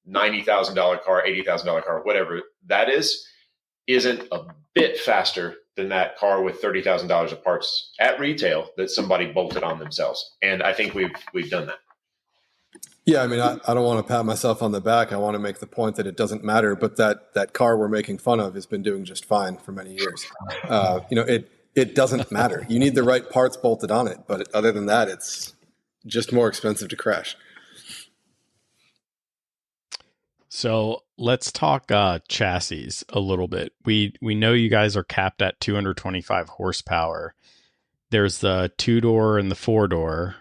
$90,000 car, $80,000 car, whatever that isn't a bit faster than that car with $30,000 of parts at retail that somebody bolted on themselves. And I think we've done that. Yeah, I mean, I don't want to pat myself on the back. I want to make the point that it doesn't matter, but that car we're making fun of has been doing just fine for many years. It doesn't matter. You need the right parts bolted on it, but other than that, it's just more expensive to crash. So let's talk chassis a little bit. We know you guys are capped at 225 horsepower. There's the 2-door and the 4-door.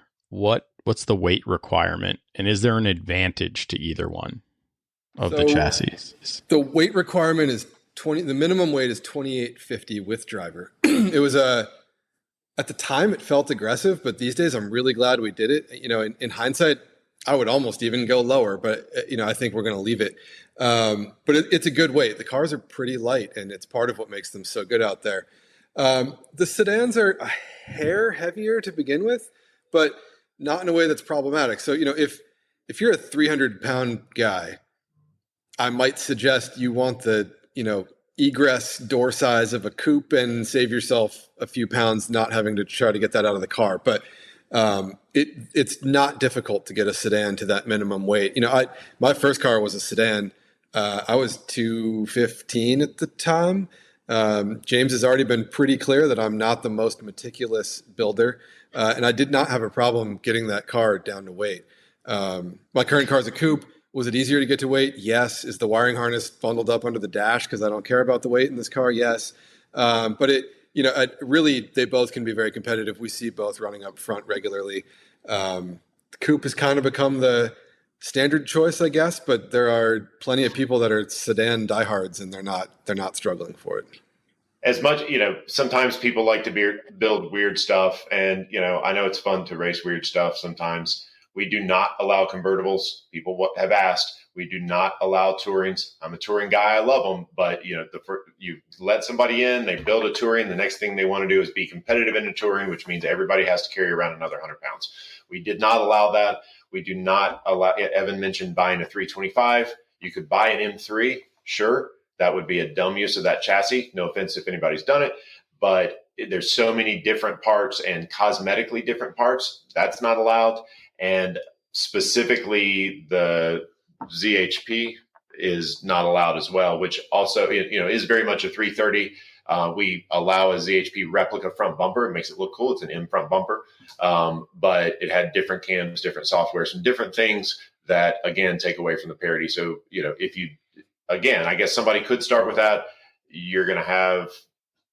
What's the weight requirement, and is there an advantage to either one of the chassis? The weight requirement is 20. The minimum weight is 2850 with driver. It was at the time it felt aggressive, but these days I'm really glad we did it. In hindsight, I would almost even go lower, but I think we're going to leave it. But it's a good weight. The cars are pretty light, and it's part of what makes them so good out there. The sedans are a hair heavier to begin with, but not in a way that's problematic. So, if you're a 300-pound guy, I might suggest you want the, egress door size of a coupe and save yourself a few pounds not having to try to get that out of the car. But it's not difficult to get a sedan to that minimum weight. My first car was a sedan. I was 215 at the time. James has already been pretty clear that I'm not the most meticulous builder. And I did not have a problem getting that car down to weight. My current car is a coupe. Was it easier to get to weight? Yes. Is the wiring harness bundled up under the dash because I don't care about the weight in this car? Yes. But really, they both can be very competitive. We see both running up front regularly. The coupe has kind of become the standard choice, I guess, but there are plenty of people that are sedan diehards, and they're not struggling for it. As much, sometimes people like to build weird stuff, and I know it's fun to race weird stuff sometimes. We do not allow convertibles. People have asked. We do not allow tourings. I'm a touring guy. I love them. But, you let somebody in, they build a touring. The next thing they want to do is be competitive in a touring, which means everybody has to carry around another 100 pounds. We did not allow that. We do not allow, Evan mentioned buying a 325. You could buy an M3. Sure. That would be a dumb use of that chassis. No offense if anybody's done it. But there's so many different parts and cosmetically different parts. That's not allowed. And specifically, the ZHP is not allowed as well, which also is very much a 330. We allow a ZHP replica front bumper. It makes it look cool. It's an M front bumper, but it had different cams, different software, some different things that again take away from the parity. So I guess somebody could start with that. You're going to have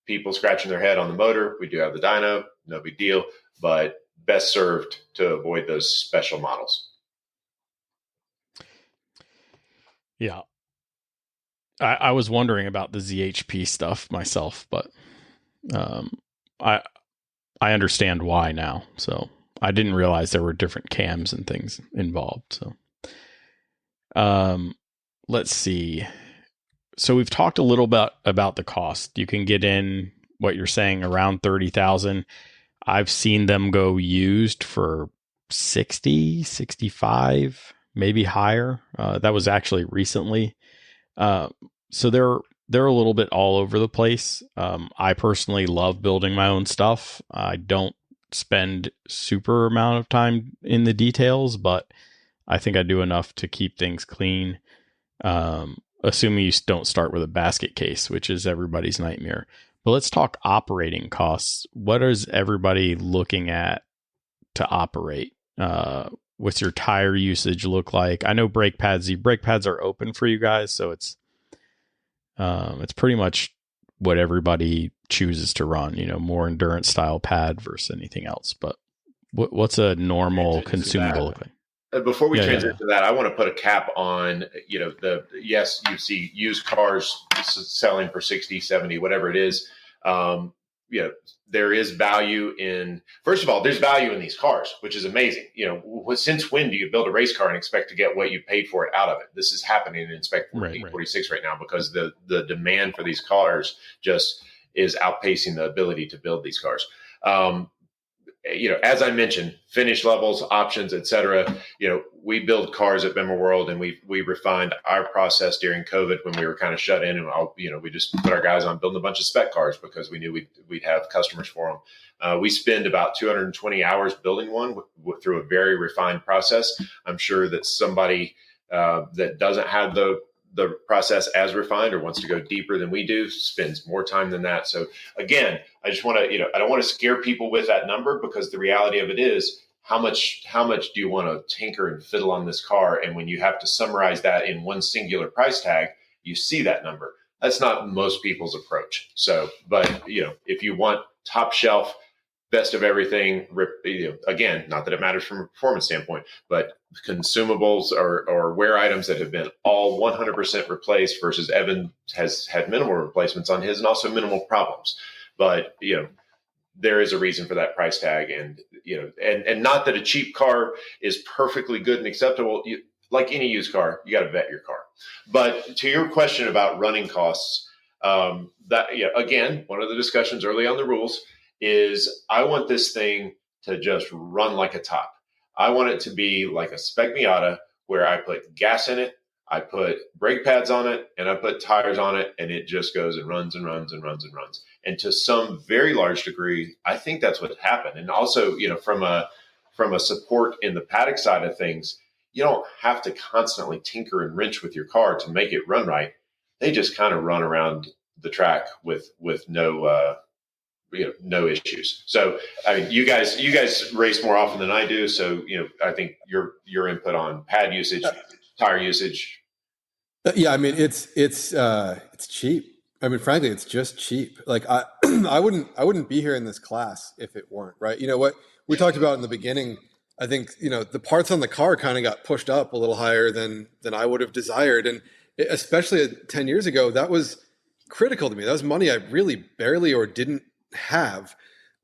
people scratching their head on the motor. We do have the dyno, no big deal, but best served to avoid those special models. Yeah. I was wondering about the ZHP stuff myself, but I understand why now. So I didn't realize there were different cams and things involved. So let's see. So we've talked a little bit about the cost. You can get in what you're saying, around 30,000. I've seen them go used for 60, 65, maybe higher. That was actually recently. So they're a little bit all over the place. I personally love building my own stuff. I don't spend super amount of time in the details, but I think I do enough to keep things clean. Assuming you don't start with a basket case, which is everybody's nightmare. But let's talk operating costs. What is everybody looking at to operate? What's your tire usage look like? I know brake pads are open for you guys, so it's pretty much what everybody chooses to run, more endurance style pad versus anything else. But what's a normal consumable look like? Before we transition to that, I want to put a cap on, yes, you see used cars selling for 60, 70, whatever it is. There is value in, first of all, there's value in these cars, which is amazing. Since when do you build a race car and expect to get what you paid for it out of it? This is happening in SpecE46 right now because the demand for these cars just is outpacing the ability to build these cars. As I mentioned, finish levels, options, et cetera. We build cars at Bimmer World, and we refined our process during COVID when we were kind of shut in, and we just put our guys on building a bunch of spec cars because we knew we'd have customers for them. We spend about 220 hours building one through a very refined process. I'm sure that somebody that doesn't have the process as refined or wants to go deeper than we do spends more time than that. So again, I just want to, I don't want to scare people with that number, because the reality of it is how much do you want to tinker and fiddle on this car? And when you have to summarize that in one singular price tag, you see that number. That's not most people's approach. So, but if you want top shelf, best of everything, again, not that it matters from a performance standpoint, but consumables or wear items that have been all 100% replaced versus Evan has had minimal replacements on his and also minimal problems. But, there is a reason for that price tag. And, and not that a cheap car is perfectly good and acceptable. Like any used car, you got to vet your car. But to your question about running costs, again, one of the discussions early on the rules is I want this thing to just run like a top. I want it to be like a Spec Miata where I put gas in it, I put brake pads on it, and I put tires on it, and it just goes and runs and runs and runs and runs. And to some very large degree, I think that's what happened. And also, from a support in the paddock side of things, you don't have to constantly tinker and wrench with your car to make it run right. They just kind of run around the track with no no issues. So, I mean, you guys race more often than I do. So, I think your input on pad usage, tire usage. Yeah. I mean, it's cheap. I mean, frankly, it's just cheap. Like I wouldn't be here in this class if it weren't, right. What we talked about in the beginning, I think, the parts on the car kind of got pushed up a little higher than I would have desired. And especially 10 years ago, that was critical to me. That was money I really barely or didn't have.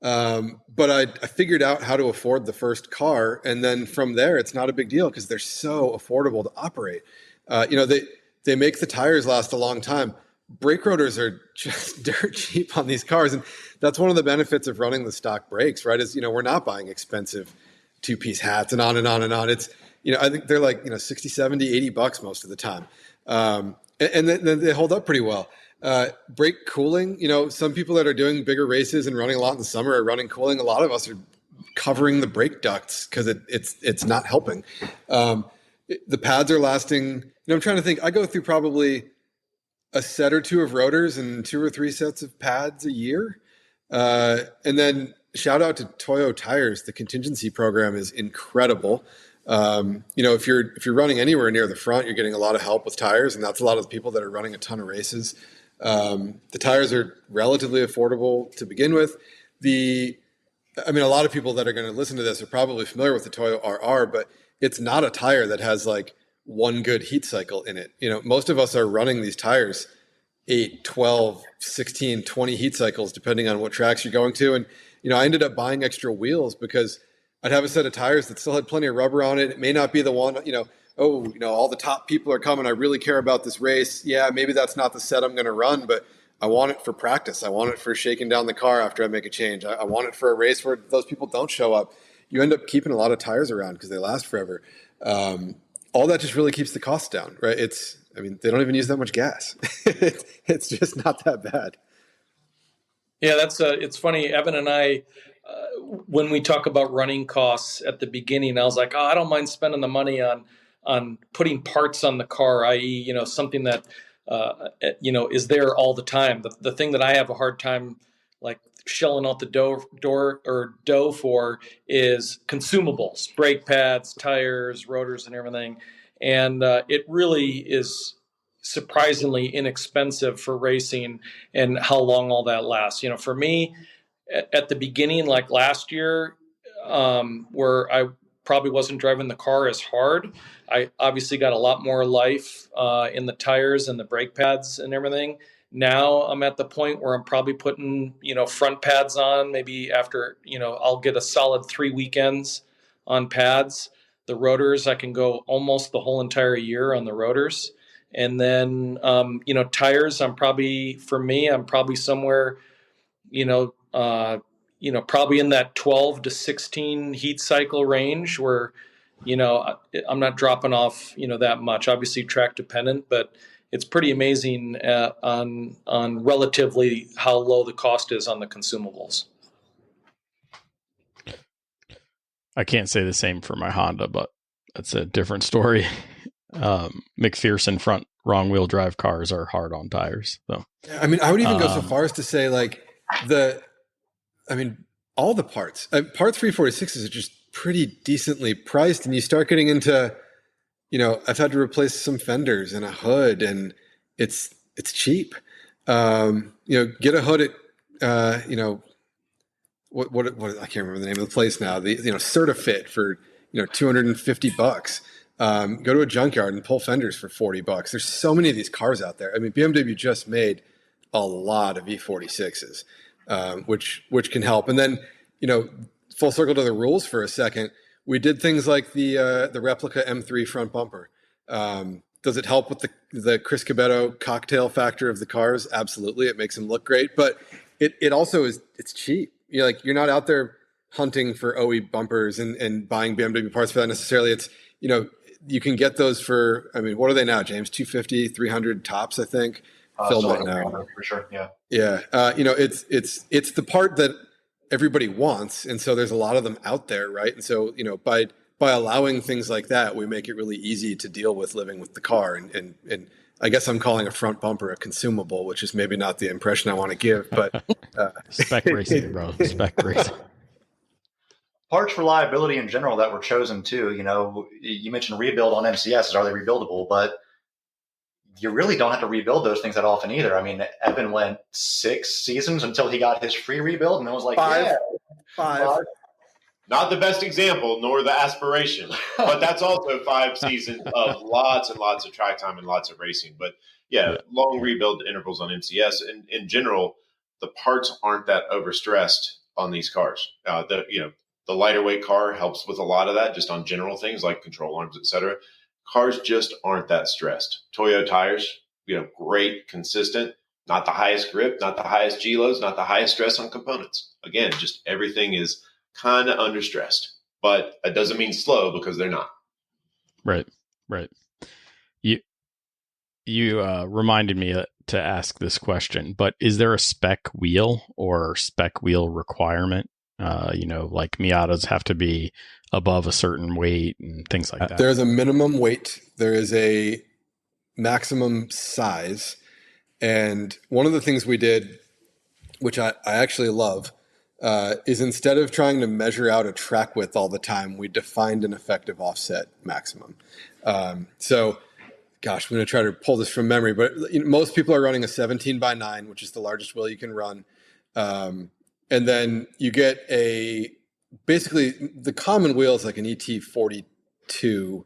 But I figured out how to afford the first car. And then from there, it's not a big deal because they're so affordable to operate. They make the tires last a long time. Brake rotors are just dirt cheap on these cars. And that's one of the benefits of running the stock brakes, right? Is, we're not buying expensive two-piece hats and on and on and on. It's, I think they're like, 60, 70, $80 most of the time. And then they hold up pretty well. Brake cooling, some people that are doing bigger races and running a lot in the summer are running cooling. A lot of us are covering the brake ducts because it's not helping. The pads are lasting. I'm trying to think. I go through probably a set or two of rotors and 2 or 3 sets of pads a year. And then shout out to Toyo Tires. The contingency program is incredible. If you're running anywhere near the front, you're getting a lot of help with tires, and that's a lot of the people that are running a ton of races. The tires are relatively affordable to begin with. A lot of people that are going to listen to this are probably familiar with the Toyo RR, but it's not a tire that has like one good heat cycle in it. Most of us are running these tires 8, 12, 16, 20 heat cycles, depending on what tracks you're going to. And, I ended up buying extra wheels because I'd have a set of tires that still had plenty of rubber on it. It may not be the one, all the top people are coming. I really care about this race. Yeah, maybe that's not the set I'm going to run, but I want it for practice. I want it for shaking down the car after I make a change. I want it for a race where those people don't show up. You end up keeping a lot of tires around because they last forever. All that just really keeps the cost down, right? They don't even use that much gas. It's just not that bad. Yeah, it's funny. Evan and I, when we talk about running costs at the beginning, I was like, I don't mind spending the money on putting parts on the car, i.e., something that is there all the time. The thing that I have a hard time like shelling out the dough for is consumables, brake pads, tires, rotors, and everything. And it really is surprisingly inexpensive for racing and how long all that lasts. For me, at the beginning, like last year, where I probably wasn't driving the car as hard, I obviously got a lot more life in the tires and the brake pads and everything. Now I'm at the point where I'm probably putting, front pads on maybe after, I'll get a solid 3 weekends on pads. The rotors, I can go almost the whole entire year on the rotors. And then, tires, I'm probably somewhere, probably in that 12 to 16 heat cycle range where, I'm not dropping off, that much. Obviously track dependent, but it's pretty amazing on relatively how low the cost is on the consumables. I can't say the same for my Honda, but that's a different story. McPherson front wrong wheel drive cars are hard on tires. So I would even go so far as to say all the parts, part 346s are just pretty decently priced, and you start getting into, I've had to replace some fenders and a hood, and it's cheap. Get a hood at, what I can't remember the name of the place now. The Certifit for $250. Go to a junkyard and pull fenders for $40. There's so many of these cars out there. BMW just made a lot of E46s, which can help. And then, full circle to the rules for a second. We did things like the replica M3 front bumper. Does it help with the Chris Cabetto cocktail factor of the cars? Absolutely. It makes them look great, but it also it's cheap. You're not out there hunting for OE bumpers and buying BMW parts for that necessarily. It's, you can get those for, what are they now, James? 250, 300 tops, I think. Phil might know. For sure, yeah. Yeah. It's the part that everybody wants. And so there's a lot of them out there, right? And so, by allowing things like that, we make it really easy to deal with living with the car. And I guess I'm calling a front bumper a consumable, which is maybe not the impression I want to give, but spec racing, bro. Spec racing. Parts reliability in general that were chosen too. You mentioned rebuild on MCSs. Are they rebuildable? But you really don't have to rebuild those things that often either. Evan went 6 seasons until he got his free rebuild, and it was like five. Not the best example, nor the aspiration, but that's also 5 seasons of lots and lots of track time and lots of racing. But yeah, long rebuild intervals on MCS. And in general, the parts aren't that overstressed on these cars. The lighter weight car helps with a lot of that, just on general things like control arms, etc. Cars just aren't that stressed. Toyo tires, great, consistent, not the highest grip, not the highest G-loads, not the highest stress on components. Again, just everything is kind of under stressed, but that doesn't mean slow because they're not. Right. You reminded me to ask this question, but is there a spec wheel or spec wheel requirement? Like Miatas have to be above a certain weight and things like that. There's a minimum weight. There is a maximum size. And one of the things we did, which I actually love, is instead of trying to measure out a track width all the time, we defined an effective offset maximum. So, gosh, I'm going to try to pull this from memory, but most people are running a 17x9, which is the largest wheel you can run. And then you get basically the common wheel is like an ET42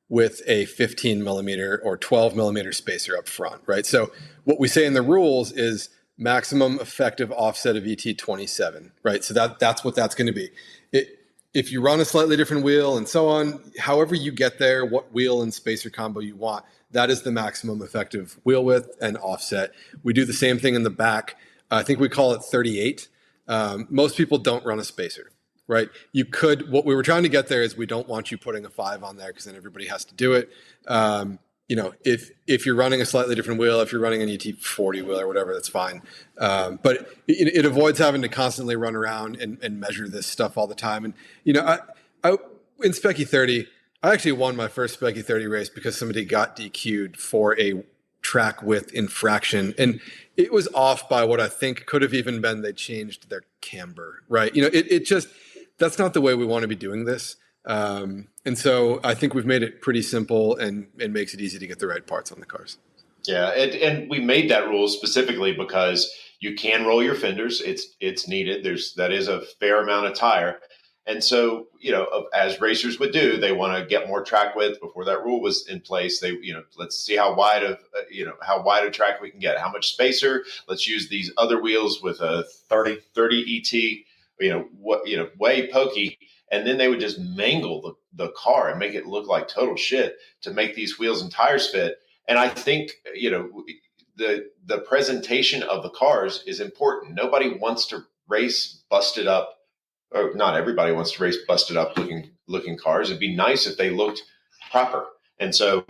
with a 15 millimeter or 12 millimeter spacer up front, right? So what we say in the rules is maximum effective offset of ET27, right? So that's what that's going to be. If you run a slightly different wheel and so on, however you get there, what wheel and spacer combo you want, that is the maximum effective wheel width and offset. We do the same thing in the back. I think we call it 38. Most people don't run a spacer, right? You could, what we were trying to get there is we don't want you putting a 5 on there because then everybody has to do it. If you're running a slightly different wheel, if you're running an ET40 wheel or whatever, that's fine. But it avoids having to constantly run around and measure this stuff all the time. And, I in SpecE30, I actually won my first SpecE30 race because somebody got DQ'd for a track width infraction. And it was off by what I think could have even been they changed their camber, right? It just, that's not the way we want to be doing this. And so I think we've made it pretty simple and it makes it easy to get the right parts on the cars. Yeah, and we made that rule specifically because you can roll your fenders. It's needed. That is a fair amount of tire. And so, as racers would do, they want to get more track width. Before that rule was in place, they, let's see how wide a track we can get, how much spacer. Let's use these other wheels with a 30 ET, way pokey. And then they would just mangle the car and make it look like total shit to make these wheels and tires fit. And I think, the presentation of the cars is important. Nobody wants to race busted up. Or not everybody wants to race busted up looking cars. It'd be nice if they looked proper. And so,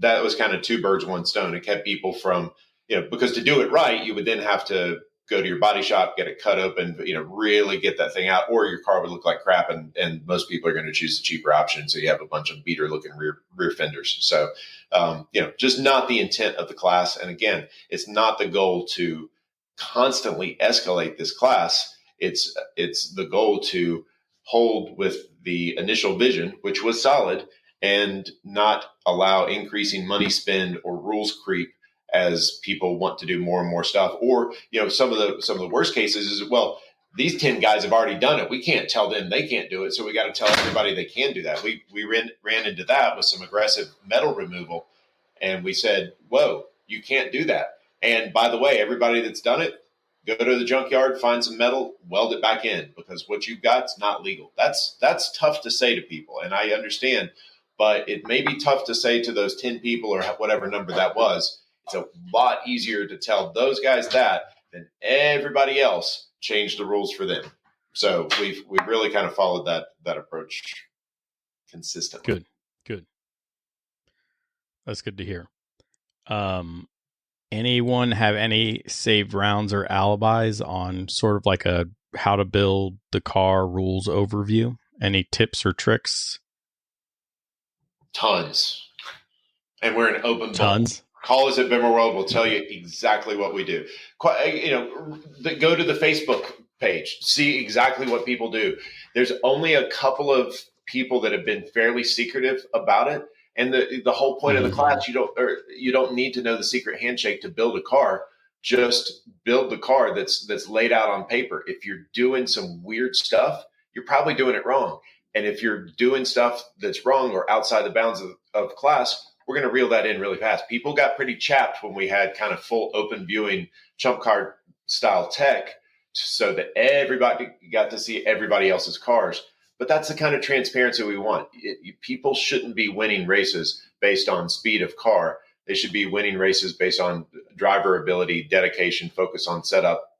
that was kind of two birds, one stone. It kept people from, because to do it right, you would then have to go to your body shop, get it cut open, really get that thing out, or your car would look like crap. And most people are going to choose the cheaper option. So you have a bunch of beater looking rear fenders. So, just not the intent of the class. And again, it's not the goal to constantly escalate this class. It's the goal to hold with the initial vision, which was solid, and not allow increasing money spend or rules creep as people want to do more and more stuff. Or, some of the worst cases is, well, these 10 guys have already done it. We can't tell them they can't do it. So we got to tell everybody they can do that. We ran into that with some aggressive metal removal. And we said, whoa, you can't do that. And by the way, everybody that's done it, go to the junkyard, find some metal, weld it back in, because what you've got is not legal. That's tough to say to people, and I understand, but it may be tough to say to those 10 people or whatever number that was. It's a lot easier to tell those guys that than everybody else change the rules for them. So we've really kind of followed that approach consistently. Good. That's good to hear. Anyone have any saved rounds or alibis on sort of like a how to build the car rules overview? Any tips or tricks? Tons. And we're an open Tons. book. Call us at Bimmer World. We'll tell you exactly what we do. Go to the Facebook page. See exactly what people do. There's only a couple of people that have been fairly secretive about it. And the whole point of the class, you don't need to know the secret handshake to build a car. Just build the car that's laid out on paper. If you're doing some weird stuff, you're probably doing it wrong. And if you're doing stuff that's wrong or outside the bounds of class, we're going to reel that in really fast. People got pretty chapped when we had kind of full open viewing chump card style tech so that everybody got to see everybody else's cars. But that's the kind of transparency we want. People shouldn't be winning races based on speed of car. They should be winning races based on driver ability, dedication, focus on setup,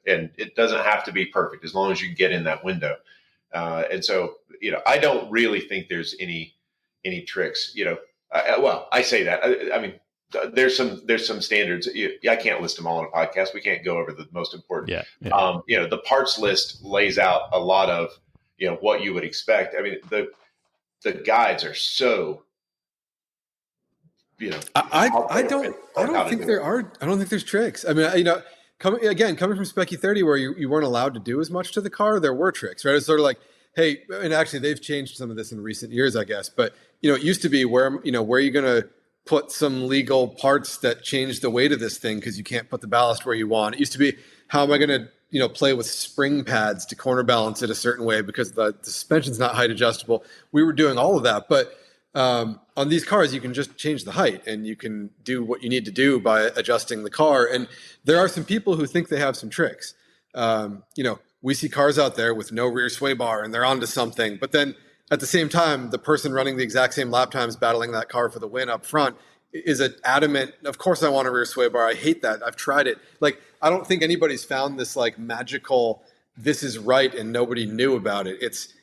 and it doesn't have to be perfect as long as you get in that window. And so, I don't really think there's any tricks, I say that. I mean, there's some standards. I can't list them all on a podcast. We can't go over the most important. Yeah. The parts list lays out a lot of, what you would expect. I mean, the guides are so, I don't think there's tricks. I mean, coming from SpecE30 where you weren't allowed to do as much to the car, there were tricks, right? It's sort of like, hey, and actually they've changed some of this in recent years, I guess. But, it used to be where are you going to put some legal parts that change the weight of this thing because you can't put the ballast where you want. It used to be, how am I going to, play with spring pads to corner balance it a certain way because the suspension's not height adjustable. We were doing all of that. But on these cars, you can just change the height and you can do what you need to do by adjusting the car. And there are some people who think they have some tricks. We see cars out there with no rear sway bar and they're onto something. But then at the same time, the person running the exact same lap times battling that car for the win up front is an adamant, of course I want a rear sway bar. I hate that. I've tried it. Like, I don't think anybody's found this like magical, this is right and nobody knew about it. It's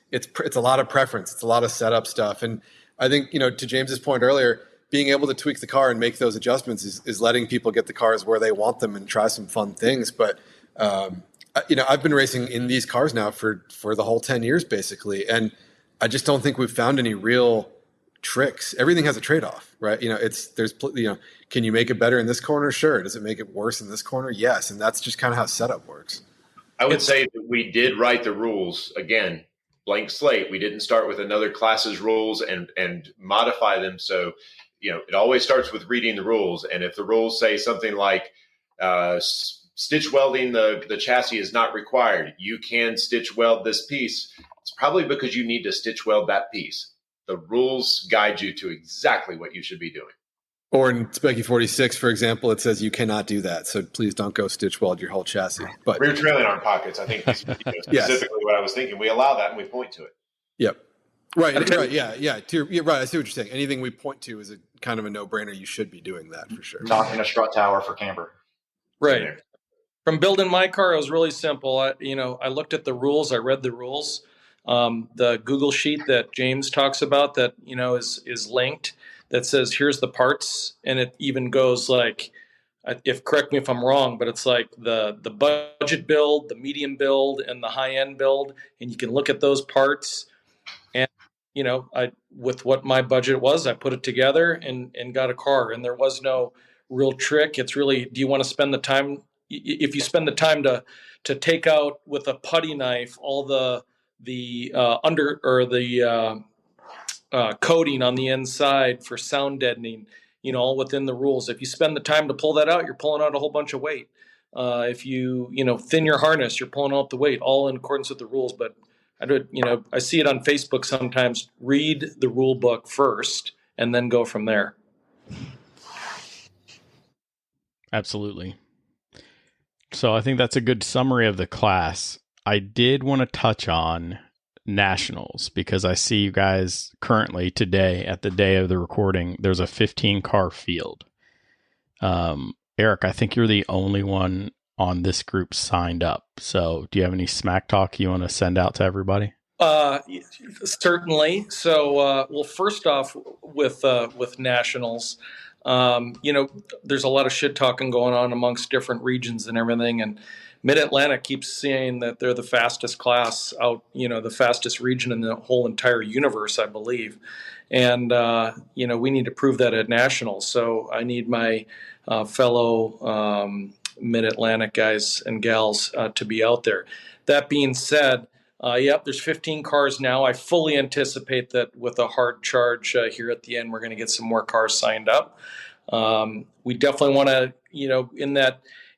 a lot of preference. It's a lot of setup stuff. And I think, to James's point earlier, being able to tweak the car and make those adjustments is letting people get the cars where they want them and try some fun things. But, I've been racing in these cars now for the whole 10 years, basically. And I just don't think we've found any real tricks. Everything has a trade-off, right? Can you make it better in this corner? Sure. Does it make it worse in this corner? Yes. And that's just kind of how setup works. I would say that we did write the rules again, blank slate. We didn't start with another class's rules and modify them. So, it always starts with reading the rules. And if the rules say something like stitch welding the chassis is not required, you can stitch weld this piece, it's probably because you need to stitch weld that piece. The rules guide you to exactly what you should be doing. Or in SpecE46, for example, it says you cannot do that. So please don't go stitch weld your whole chassis. But rear trailing arm pockets, I think, is specifically yes. What I was thinking. We allow that and we point to it. Yep. Right. Right. Yeah. Right. I see what you're saying. Anything we point to is a kind of a no-brainer. You should be doing that for sure. Talking a strut tower for camber. Right. From building my car, it was really simple. I looked at the rules. I read the rules. The Google sheet that James talks about that, is linked, that says, here's the parts. And it even goes like, correct me if I'm wrong, but it's like the budget build, the medium build, and the high end build. And you can look at those parts. And, with what my budget was, I put it together and got a car. And there was no real trick. It's really, do you want to spend the time? If you spend the time to take out with a putty knife all the coating on the inside for sound deadening, all within the rules. If you spend the time to pull that out, you're pulling out a whole bunch of weight. If you thin your harness, you're pulling out the weight, all in accordance with the rules. But I see it on Facebook sometimes. Read the rule book first and then go from there. Absolutely. So I think that's a good summary of the class. I did want to touch on nationals because I see you guys currently today at the day of the recording, there's a 15 car field. Eric, I think you're the only one on this group signed up. So do you have any smack talk you want to send out to everybody? Certainly. So, first off with nationals, there's a lot of shit talking going on amongst different regions and everything. And Mid-Atlantic keeps saying that they're the fastest class out, the fastest region in the whole entire universe, I believe. And, we need to prove that at nationals. So I need my fellow Mid-Atlantic guys and gals to be out there. That being said, there's 15 cars now. I fully anticipate that with a hard charge here at the end, we're going to get some more cars signed up. We definitely want to,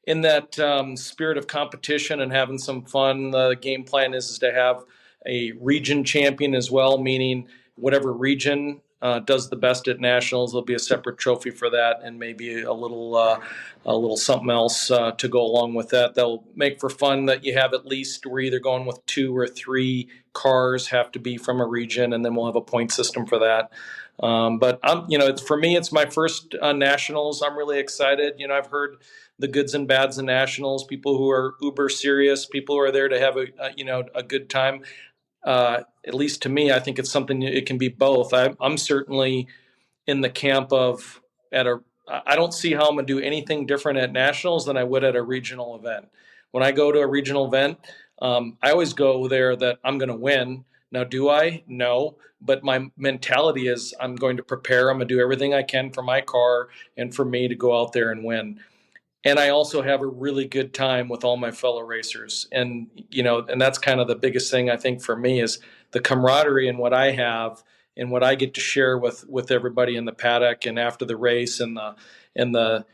in that spirit of competition and having some fun, the game plan is to have a region champion as well, meaning whatever region does the best at nationals, there'll be a separate trophy for that, and maybe a little something else to go along with that. That'll make for fun that you have at least, we're either going with 2 or 3 cars have to be from a region, and then we'll have a point system for that. But for me, it's my first nationals. I'm really excited. I've heard the goods and bads of nationals, people who are uber serious, people who are there to have a good time. At least to me, I think it's something, it can be both. I'm certainly in the camp of I don't see how I'm going to do anything different at nationals than I would at a regional event. When I go to a regional event, I always go there that I'm going to win. Now, do I? No. But my mentality is I'm going to prepare. I'm going to do everything I can for my car and for me to go out there and win. And I also have a really good time with all my fellow racers. And, and that's kind of the biggest thing I think for me is the camaraderie and what I have and what I get to share with everybody in the paddock and after the race and the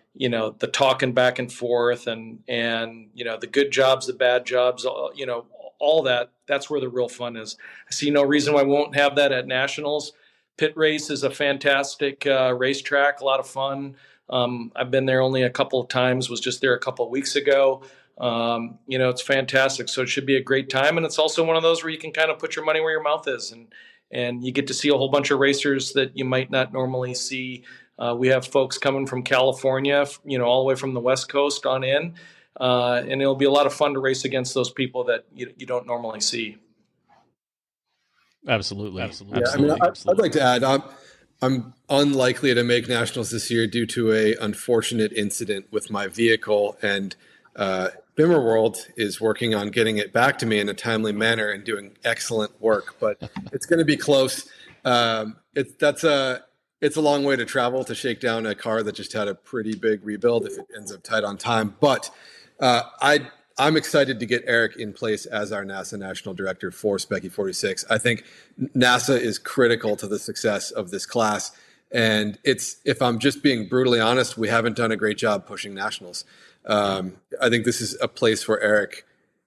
talking back and forth and the good jobs, the bad jobs, all that. That's where the real fun is. I see no reason why we won't have that at nationals. Pit race is a fantastic racetrack, a lot of fun. I've been there only a couple of times, was just there a couple of weeks ago. It's fantastic. So it should be a great time. And it's also one of those where you can kind of put your money where your mouth is and you get to see a whole bunch of racers that you might not normally see We have folks coming from California, all the way from the West Coast on in. And it'll be a lot of fun to race against those people that you don't normally see. Absolutely. Yeah, I mean, I'd like to add, I'm unlikely to make nationals this year due to a unfortunate incident with my vehicle, and Bimmer World is working on getting it back to me in a timely manner and doing excellent work. But it's going to be close. It's a long way to travel to shake down a car that just had a pretty big rebuild if it ends up tight on time. But I'm excited to get Eric in place as our NASA National Director for SpecE46. I think NASA is critical to the success of this class. And if I'm just being brutally honest, we haven't done a great job pushing nationals. I think this is a place where Eric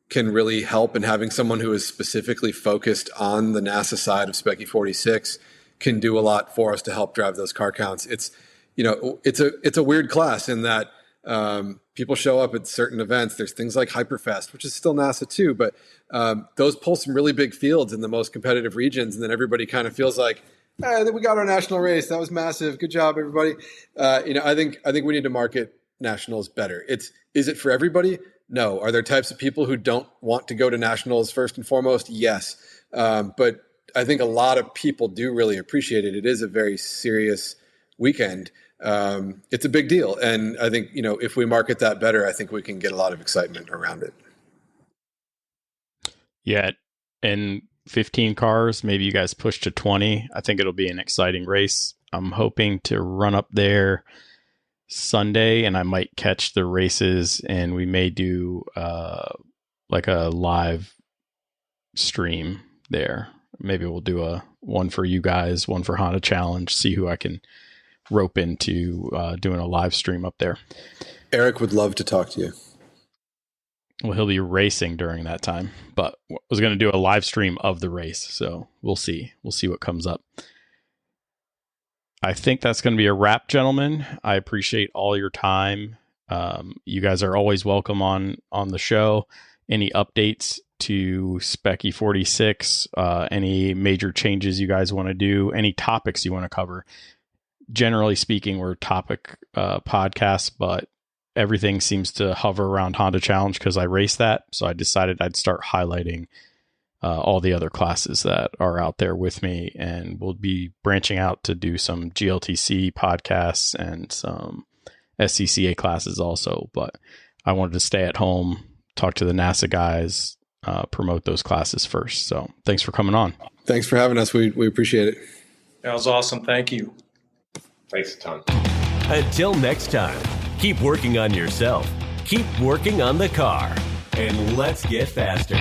can really help, and having someone who is specifically focused on the NASA side of SpecE46 can do a lot for us to help drive those car counts. It's a weird class in that people show up at certain events. There's things like Hyperfest, which is still NASA too, but those pull some really big fields in the most competitive regions, and then everybody kind of feels like, hey, we got our national race. That was massive. Good job, everybody. I think we need to market nationals better. Is it for everybody? No. Are there types of people who don't want to go to nationals first and foremost? Yes. But I think a lot of people do really appreciate it. It is a very serious weekend. It's a big deal. And I think, if we market that better, I think we can get a lot of excitement around it. Yeah. And 15 cars, maybe you guys push to 20. I think it'll be an exciting race. I'm hoping to run up there Sunday, and I might catch the races, and we may do like a live stream there. Maybe we'll do one for you guys, one for Honda Challenge, see who I can rope into doing a live stream up there. Eric would love to talk to you. Well, he'll be racing during that time, but I was going to do a live stream of the race, so we'll see. We'll see what comes up. I think that's going to be a wrap, gentlemen. I appreciate all your time. You guys are always welcome on the show. Any updates to SpecE46, any major changes you guys want to do, any topics you want to cover? Generally speaking, we're topic podcasts, but everything seems to hover around Honda Challenge because I race that. So I decided I'd start highlighting all the other classes that are out there with me, and we'll be branching out to do some GLTC podcasts and some SCCA classes also. But I wanted to stay at home, talk to the NASA guys, promote those classes first. So thanks for coming on. Thanks for having us. We appreciate it. That was awesome. Thank you. Thanks a ton. Until next time, keep working on yourself, keep working on the car, and let's get faster.